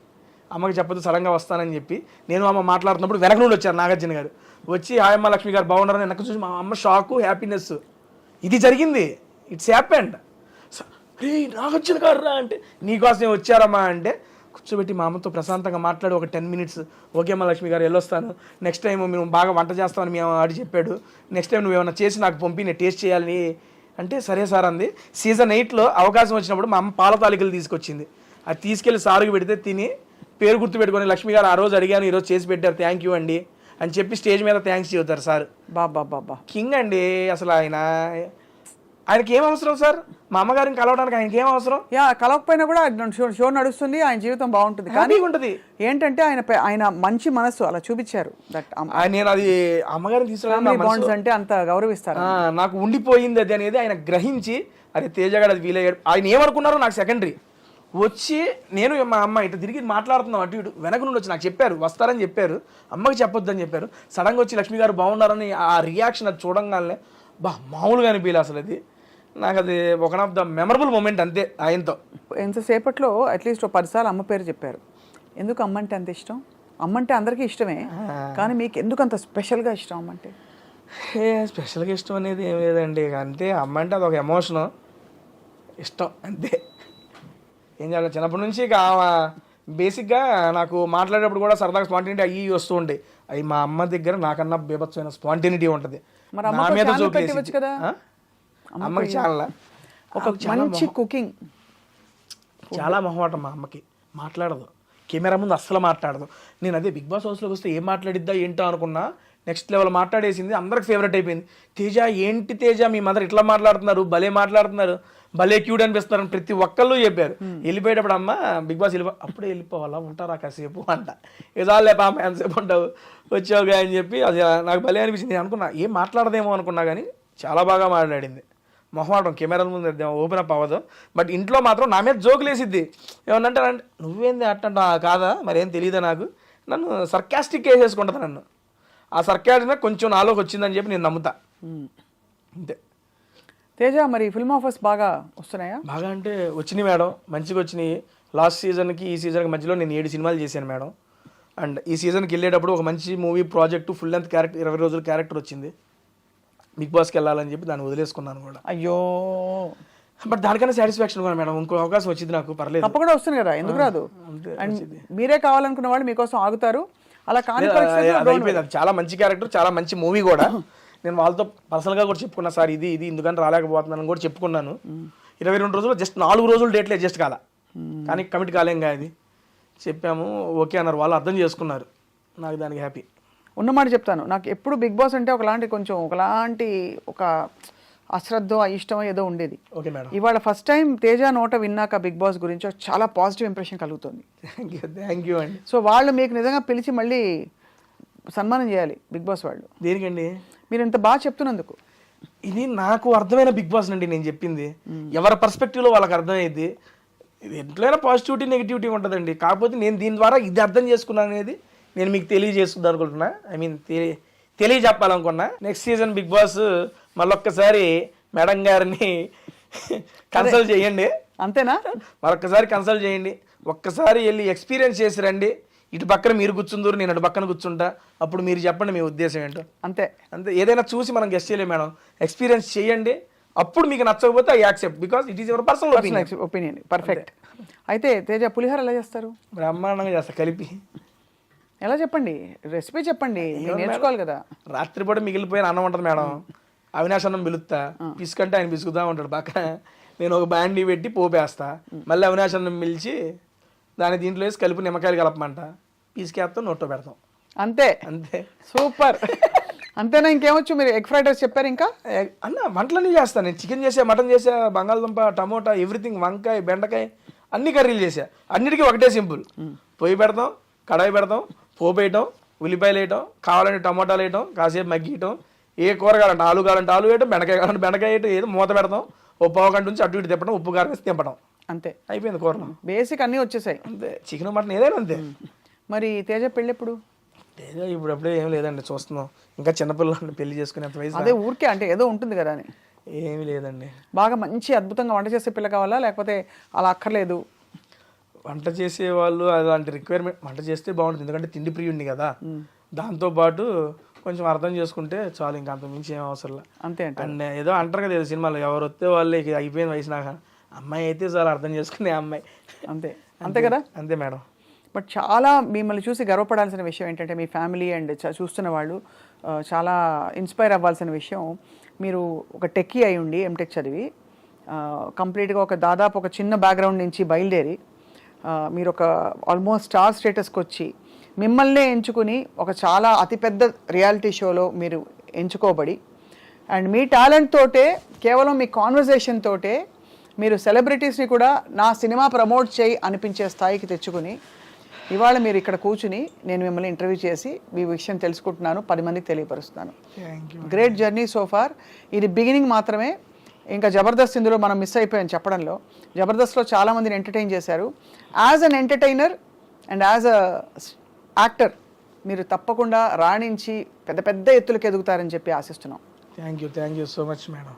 అమ్మకి చెప్పదు సడన్గా వస్తానని చెప్పి, నేను అమ్మ మాట్లాడుతున్నప్పుడు వెనక నుండి వచ్చారు నాగార్జున గారు, వచ్చి హాయమ్మ లక్ష్మి గారు బాగున్నారని వెనక చూసి మా అమ్మ షాకు, హ్యాపీనెస్. ఇది జరిగింది, ఇట్స్ హ్యాపెండ్. రే నాగార్జున గారు రా అంటే, నీకోసం వచ్చారమ్మా అంటే కూర్చోబెట్టి మా అమ్మతో ప్రశాంతంగా మాట్లాడి ఒక 10 minutes, ఓకే అమ్మ లక్ష్మి గారు వెళ్ళొస్తాను, నెక్స్ట్ టైం మేము బాగా వంట చేస్తామని మేము ఆడి చెప్పాడు, నెక్స్ట్ టైం నువ్వు ఏమైనా చేసి నాకు పంపి నేను టేస్ట్ చేయాలని అంటే, సరే సార్ అంది. సీజన్ 8లో అవకాశం వచ్చినప్పుడు మా అమ్మ పాల తాలికలు తీసుకొచ్చింది, అది తీసుకెళ్ళి సారుకు పెడితే తిని పేరు గుర్తు పెట్టుకొని, లక్ష్మి గారు ఆ రోజు అడిగాను ఈరోజు చేసి పెట్టారు థ్యాంక్ యూ అండి అని చెప్పి స్టేజ్ మీద థ్యాంక్స్ చెబుతారు సార్. బాబా కింగ్ అండి అసలు. ఆయనకి ఏం అవసరం సార్, మా అమ్మగారిని కలవడానికి ఆయనకి ఏం అవసరం? కలవకపోయినా కూడా షో నడుస్తుంది, ఆయన జీవితం బాగుంటుంది. కానీ ఉంటుంది ఏంటంటే ఆయన మంచి మనసు అలా చూపించారు. నేను అది అమ్మగారిని తీసుకురావడం అంటే అంత గౌరవిస్తారు. నాకు ఉండిపోయింది అది అనేది ఆయన గ్రహించి, అరే తేజగాడు అది వీల్ అయ్యాడు. ఆయన ఏమనుకున్నారో నాకు సెకండరీ. వచ్చి నేను మా అమ్మ ఇట్లా తిరిగి మాట్లాడుతున్నాం అటు ఇటు, వెనక నుండి వచ్చి నాకు చెప్పారు వస్తారని చెప్పారు, అమ్మకి చెప్పొద్దని చెప్పారు. సడన్గా వచ్చి లక్ష్మి గారు బాగున్నారని ఆ రియాక్షన్ అది చూడంగానే మామూలుగా అనిపించలే అసలు. అది నాకు అది ఒక ఆఫ్ ద మెమరబుల్ మూమెంట్ అంతే ఆయనతో. ఎంతసేపట్లో అట్లీస్ట్ 10 సార్లు అమ్మ పేరు చెప్పారు. ఎందుకు అమ్మ అంటే అంత ఇష్టం? అమ్మ అంటే అందరికీ ఇష్టమే, కానీ మీకు ఎందుకు అంత స్పెషల్గా ఇష్టం అమ్మ అంటే? స్పెషల్గా ఇష్టం అనేది ఏం లేదండి, అంటే అమ్మ అంటే అదొక ఎమోషను, ఇష్టం అంతే. ఏం చేయాలి, చిన్నప్పటి నుంచి ఇక బేసిక్గా నాకు మాట్లాడేటప్పుడు కూడా సరదాగా స్పాంటినిటీ అయ్యి వస్తూ ఉంటాయి. అవి మా అమ్మ దగ్గర నాకన్నా బీభత్సమైన స్పాంటినిటీ ఉంటుంది. నా మీద కదా అమ్మకి చాలా ఒక మంచి కుకింగ్, చాలా మొహమాటం మా అమ్మకి, మాట్లాడదు కెమెరా ముందు అస్సలు మాట్లాడదు. నేను అదే బిగ్ బాస్ హౌస్లోకి వస్తే ఏం మాట్లాడిద్దా ఏంటో అనుకున్నా, నెక్స్ట్ లెవెల్ మాట్లాడేసింది, అందరికి ఫేవరెట్ అయిపోయింది. తేజ ఏంటి తేజ మీ మదర్ ఇట్లా మాట్లాడుతున్నారు, భలే మాట్లాడుతున్నారు, భలే క్యూట్ అనిపిస్తున్నారు ప్రతి ఒక్కళ్ళు చెప్పారు. వెళ్ళిపోయేటప్పుడు అమ్మ బిగ్ బాస్ అప్పుడే వెళ్ళిపోవాలా, ఉంటారా కాసేపు అంట, ఏదాలే పాప ఎంతసేపు ఉంటావు వచ్చావుగా అని చెప్పి అది నాకు భలే అనిపించింది. నేను అనుకున్నా ఏం మాట్లాడదేమో అనుకున్నా, కానీ చాలా బాగా మాట్లాడింది. మొహమాటం కెమెరాల ముందు ఓపెన్ అప్ అవ్వదు, బట్ ఇంట్లో మాత్రం నా మీద జోకులు వేసిద్ది. ఏమన్నంటే నువ్వేంది అట్టంట కాదా మరేం తెలియదా నాకు, నన్ను సర్కాస్టిక్ వేసేసుకుంటుంది నన్ను. ఆ సర్కాస్టిక్ కొంచెం నాలోకి వచ్చిందని చెప్పి నేను నమ్ముతా అంతే. తేజ మరి ఫిల్మ్ ఆఫర్స్ బాగా వస్తున్నాయా? బాగా అంటే వచ్చినాయి మేడం, మంచిగా వచ్చినాయి. లాస్ట్ సీజన్కి ఈ సీజన్కి మధ్యలో నేను 7 సినిమాలు చేశాను మేడం. అండ్ ఈ సీజన్కి వెళ్ళేటప్పుడు ఒక మంచి movie project full length character 20 రోజుల క్యారెక్టర్ వచ్చింది. బిగ్ బాస్కి వెళ్ళాలని చెప్పి దాన్ని వదిలేసుకున్నాను కూడా. అయ్యో, బట్ దానికన్నా సాటిస్ఫాక్షన్ కూడా మేడం, ఇంకో అవకాశం వచ్చింది నాకు, పర్లేదు. తప్పకుండా వస్తుంది కదా, ఎందుకు రాదు? అండ్ మీరే కావాలనుకున్న వాళ్ళు మీకోసం ఆగుతారు. అలా కానీ అయిపోయింది. అది చాలా మంచి క్యారెక్టర్, చాలా మంచి మూవీ కూడా. నేను వాళ్ళతో పర్సనల్గా కూడా చెప్పుకున్నా, సార్ ఇది ఎందుకని రాలేకపోతున్నాను కూడా చెప్పుకున్నాను. 22 రోజులు జస్ట్ 4 రోజులు డేట్లు అడ్జస్ట్ కాదా, కానీ కమిట్ కాలేంగా అది చెప్పాము, ఓకే అన్నారు వాళ్ళు, అర్థం చేసుకున్నారు. నాకు దానికి హ్యాపీ. ఉన్నమాట చెప్తాను, నాకు ఎప్పుడు బిగ్ బాస్ అంటే ఒకలాంటి ఒక అశ్రద్ధ ఇష్టం ఏదో ఉండేది. Okay madam. ఇవాళ ఫస్ట్ టైం తేజ నోట విన్నాక బిగ్ బాస్ గురించి చాలా పాజిటివ్ ఇంప్రెషన్ కలుగుతుంది. థ్యాంక్ యూ అండి. సో వాళ్ళు మీకు నిజంగా పిలిచి మళ్ళీ సన్మానం చేయాలి బిగ్ బాస్ వాళ్ళు. దేనికండి? మీరు ఇంత బాగా చెప్తున్నందుకు. ఇది నాకు అర్థమైన బిగ్ బాస్ అండి నేను చెప్పింది. ఎవరి పర్స్పెక్టివ్లో వాళ్ళకి అర్థమయ్యేది. ఎంతైనా పాజిటివిటీ నెగిటివిటీ ఉంటుందండి, కాకపోతే నేను దీని ద్వారా ఇది అర్థం చేసుకున్నాను అనేది నేను మీకు తెలియజేస్తుంది అనుకుంటున్నా. ఐ మీన్ తెలియజెప్పాలనుకున్నా. నెక్స్ట్ సీజన్ బిగ్ బాస్ మళ్ళొక్కసారి మేడం గారిని కన్సల్ట్ చేయండి. అంతేనా? మరొక్కసారి కన్సల్ట్ చేయండి, ఒక్కసారి వెళ్ళి ఎక్స్పీరియన్స్ చేసి రండి. ఇటు పక్కన మీరు కూర్చుందరు, నేను అటు పక్కన కూర్చుంటా, అప్పుడు మీరు చెప్పండి మీ ఉద్దేశం ఏంటో. అంతే. ఏదైనా చూసి మనం గెస్ట్ చేయలేము మేడం, ఎక్స్పీరియన్స్ చేయండి, అప్పుడు మీకు నచ్చకపోతే I accept, because it is your personal opinion. Perfect. అయితే తేజ పులిహోర ఎలా చేస్తారు? బ్రహ్మాండంగా చేస్తా కలిపి. ఎలా చెప్పండి, రెసిపీ చెప్పండి, మీరు నేర్చుకోవాలి కదా. రాత్రిపూట మిగిలిపోయిన అన్నం ఉంటుంది మేడం, అవినాష్ అన్నం పిలుస్తా, పిసుకంటే ఆయన పిసుకుతా ఉంటాడు పక్కన, నేను ఒక బ్యాండీ పెట్టి పోపేస్తా, మళ్ళీ అవినాష్ అన్నం పిలిచి దాని దీంట్లో వేసి కలిపి నిమ్మకాయలు కలపమంట, పిసికేస్తాం, నోట్లో పెడతాం. అంతే అంతే. సూపర్. అంతేనా? ఇంకేమొచ్చు? మీరు ఎగ్ ఫ్రైడ్ రైస్ చెప్పారు, ఇంకా అన్న వంటలన్నీ చేస్తాను నేను. చికెన్ చేసా, మటన్ చేసా, బంగాళదుంప, టమోటా, ఎవ్రీథింగ్, వంకాయ, బెండకాయ, అన్ని కర్రీలు చేసా. అన్నిటికీ ఒకటే సింపుల్, పొయ్యి పెడతాం, కడాయి పెడతాం, పోపు వేయటం, ఉల్లిపాయలు వేయటం, కావాలంటే టమోటాలు వేయటం, కాసేపు మగ్గియటం, ఏ కూర కావాలంటే ఆలు కావాలంటే ఆలు వేయటం, బెండకాయ కావాలంటే బెండకాయ వేయటం, ఏదో మూత పెడతాం, ఓ పావు గంట నుంచి అటు ఇటు తిప్పడం, ఉప్పు కారం వేసి తింపడం, అంతే. అయిపోయింది కూరలో. బేసిక్ అన్నీ వచ్చేసాయి. అంతే. చికెన్ మటన్ ఏదైనా అంతే. మరి తేజ పెళ్ళి ఎప్పుడు? ఏదో ఇప్పుడప్పుడే ఏం లేదండి, చూస్తున్నాం. ఇంకా చిన్నపిల్లలు పెళ్లి చేసుకునే అంత వయసు. అదే ఊరికే అంటే ఏదో ఉంటుంది కదా అని. ఏమీ లేదండి. బాగా మంచి అద్భుతంగా వంట చేసే పిల్ల కావాలా, లేకపోతే అలా అక్కర్లేదు? వంట చేసే వాళ్ళు అలాంటి రిక్వైర్మెంట్, వంట చేస్తే బాగుంటుంది, ఎందుకంటే తిండి ప్రియుడిని కదా, దాంతోపాటు కొంచెం అర్థం చేసుకుంటే చాలు, ఇంకా అంత మించి ఏం అవసరం. అంతే. అండ్ ఏదో అంటారు కదా సినిమాలో, ఎవరు వస్తే వాళ్ళు అయిపోయిన వయసు నాకు, అమ్మాయి అయితే చాలా అర్థం చేసుకునే అమ్మాయి. అంతే. అంతే కదా. అంతే మేడం. బట్ చాలా మిమ్మల్ని చూసి గర్వపడాల్సిన విషయం ఏంటంటే, మీ ఫ్యామిలీ అండ్ చూస్తున్న వాళ్ళు చాలా ఇన్స్పైర్ అవ్వాల్సిన విషయం, మీరు ఒక టెక్కీ అయి ఉండి ఎంటెక్ చదివి కంప్లీట్గా దాదాపు ఒక చిన్న బ్యాక్గ్రౌండ్ నుంచి బయలుదేరి మీరు ఒక ఆల్మోస్ట్ స్టార్ స్టేటస్కి వచ్చి మిమ్మల్నే ఎంచుకుని ఒక చాలా అతిపెద్ద రియాలిటీ షోలో మీరు ఎంచుకోబడి, అండ్ మీ టాలెంట్ తోటే, కేవలం మీ కాన్వర్జేషన్ తోటే మీరు సెలబ్రిటీస్ని కూడా నా సినిమా ప్రమోట్ చేయి అనిపించే స్థాయికి తెచ్చుకుని, ఇవాళ మీరు ఇక్కడ కూర్చుని నేను మిమ్మల్ని ఇంటర్వ్యూ చేసి మీ విషయం తెలుసుకుంటున్నాను, 10 మందికి తెలియపరుస్తున్నాను. Great journey so far. ఇది బిగినింగ్ మాత్రమే. ఇంకా జబర్దస్త్ ఇందులో మనం మిస్ అయిపోయాం చెప్పడంలో. జబర్దస్త్లో చాలామందిని ఎంటర్టైన్ చేశారు. As an entertainer and as a actor మీరు తప్పకుండా రాణించి పెద్ద పెద్ద ఎత్తులకు ఎదుగుతారని చెప్పి ఆశిస్తున్నాం. Thank you so much madam.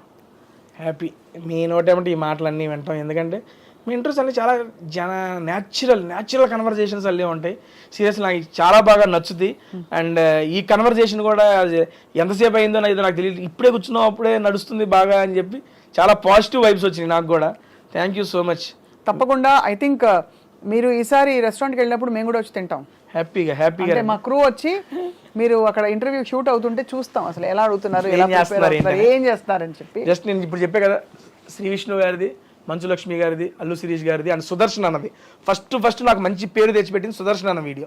Happy మీ నోటేమంటే ఈ మాటలన్నీ వింటాం, ఎందుకంటే మీ ఇంట్రెస్ట్ అన్నీ చాలా న్యాచురల్ కన్వర్జేషన్స్ అన్నీ ఉంటాయి. సీరియస్లీ నాకు చాలా బాగా నచ్చుతుంది. అండ్ ఈ కన్వర్జేషన్ కూడా ఎంతసేపు అయిందో నాకు తెలియదు, ఇప్పుడే కూర్చున్నాం అప్పుడే నడుస్తుంది బాగా అని చెప్పి చాలా పాజిటివ్ వైబ్స్ వచ్చినాయి నాకు కూడా. Thank you so much. తప్పకుండా. ఐ థింక్ మీరు ఈసారి రెస్టారెంట్కి వెళ్ళినప్పుడు మేము కూడా వచ్చి తింటాం హ్యాపీగా. మా క్రూ వచ్చి మీరు అక్కడ ఇంటర్వ్యూ షూట్ అవుతుంటే చూస్తాం అసలు ఎలా అడుగుతున్నారు, ఏం చేస్తున్నారని చెప్పి. జస్ట్ నేను ఇప్పుడు చెప్పే కదా, శ్రీ విష్ణు గారిది, మంచు లక్ష్మి గారిది, అల్లు శిరీష్ గారిది అండ్ సుదర్శన్ అన్నది ఫస్ట్ నాకు మంచి పేరు తెచ్చిపెట్టింది సుదర్శన్ అన్న వీడియో.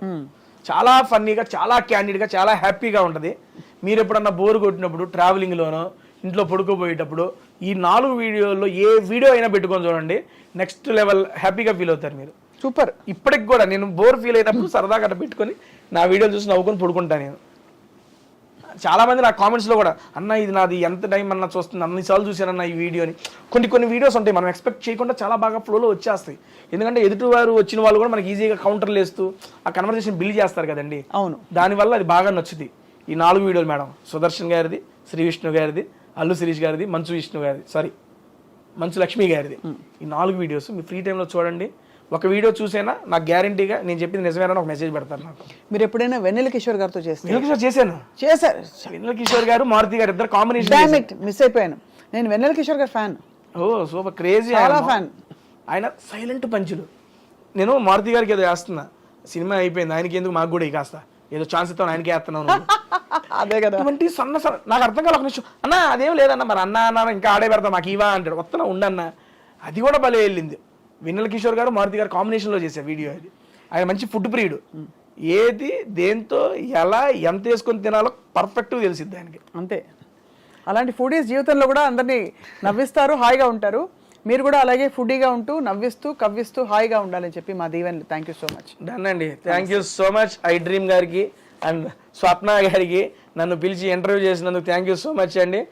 చాలా ఫన్నీగా, చాలా క్యాండిడ్గా, చాలా హ్యాపీగా ఉంటుంది. మీరు ఎప్పుడన్నా బోర్ కొట్టినప్పుడు, ట్రావెలింగ్లోనో, ఇంట్లో పడుకోబోయేటప్పుడు ఈ 4 వీడియోల్లో ఏ వీడియో అయినా పెట్టుకొని చూడండి, నెక్స్ట్ లెవెల్ హ్యాపీగా ఫీల్ అవుతారు మీరు. సూపర్. ఇప్పటికి కూడా నేను బోర్ ఫీల్ అయినప్పుడు సరదాగా అట్లా పెట్టుకొని నా వీడియోలు చూసి నవ్వుకొని పడుకుంటాను నేను. చాలా మంది నా కామెంట్స్లో కూడా, అన్న ఇది నాది ఎంత టైం అన్న చూస్తుంది, అన్నిసార్లు చూశానన్న ఈ వీడియోని. కొన్ని వీడియోస్ ఉంటాయి మనం ఎక్స్పెక్ట్ చేయకుండా చాలా బాగా ఫ్లోలో వచ్చేస్తాయి, ఎందుకంటే ఎదుటివారు వచ్చిన వాళ్ళు కూడా మనకి ఈజీగా కౌంటర్లు వేస్తూ ఆ కన్వర్జేషన్ బిల్డ్ చేస్తారు కదండి. అవును. దానివల్ల అది బాగా నచ్చుతుంది. ఈ 4 వీడియోలు మేడం, సుదర్శన్ గారిది, శ్రీ విష్ణు గారిది, అల్లు శిరీష్ గారిది, మంచు లక్ష్మి గారిది. ఈ 4 వీడియోస్ మీ ఫ్రీ టైంలో చూడండి. ఒక వీడియో చూసేనా నాకు గ్యారంటీగా నేను చెప్పింది నిజమేనా ఒక మెసేజ్ పెడతారు నాకు. మీరు ఎప్పుడైనా వెన్నెల కిషోర్ గారితో చేశాను. వెన్నెల కిషోర్ గారు, మారుతి గారు ఇద్దరు కాంబినేషన్ మిస్ అయిపోయాను. నేను వెన్నెల కిషోర్ గారు ఫ్యాన్. ఓ సూపర్, క్రేజీ, చాలా ఫ్యాన్. ఆయన సైలెంట్ పంచులు. నేను మారుతి గారికి ఏదో వేస్తున్నా, సినిమా అయిపోయింది, ఆయనకి ఎందుకు మాకు కూడా కాస్త ఏదో ఛాన్స్ ఇస్తాను, ఆయనకి వేస్తున్నాను. అదే కదా. అటువంటి నాకు అర్థం కాల. ఒక నిమిషం అన్న అదేం లేదన్న, మరి అన్న ఇంకా ఆడే పెడతాం మాకు ఇవా అంటాడు, వస్తున్నా ఉండన్న. అది కూడా భలే వెళ్ళింది. వెన్నెల కిషోర్ గారు, మారుతి గారు కాంబినేషన్లో చేసే వీడియో అది. ఆయన మంచి ఫుడ్ ప్రియుడు, ఏది దేంతో ఎలా ఎంత వేసుకొని తినాలో పర్ఫెక్ట్గా తెలిసిద్ది ఆయనకి. అంతే. అలాంటి ఫుడీస్ జీవితంలో కూడా అందరినీ నవ్విస్తారు, హాయిగా ఉంటారు. మీరు కూడా అలాగే ఫుడీగా ఉంటూ నవ్విస్తూ కవ్విస్తూ హాయిగా ఉండాలని చెప్పి మా దీవెనలు. Thank you so much. Done అండి. Thank you so much I Dream గారికి అండ్ స్వప్న గారికి నన్ను పిలిచి ఇంటర్వ్యూ చేసినందుకు థ్యాంక్ యూ సో మచ్ అండి.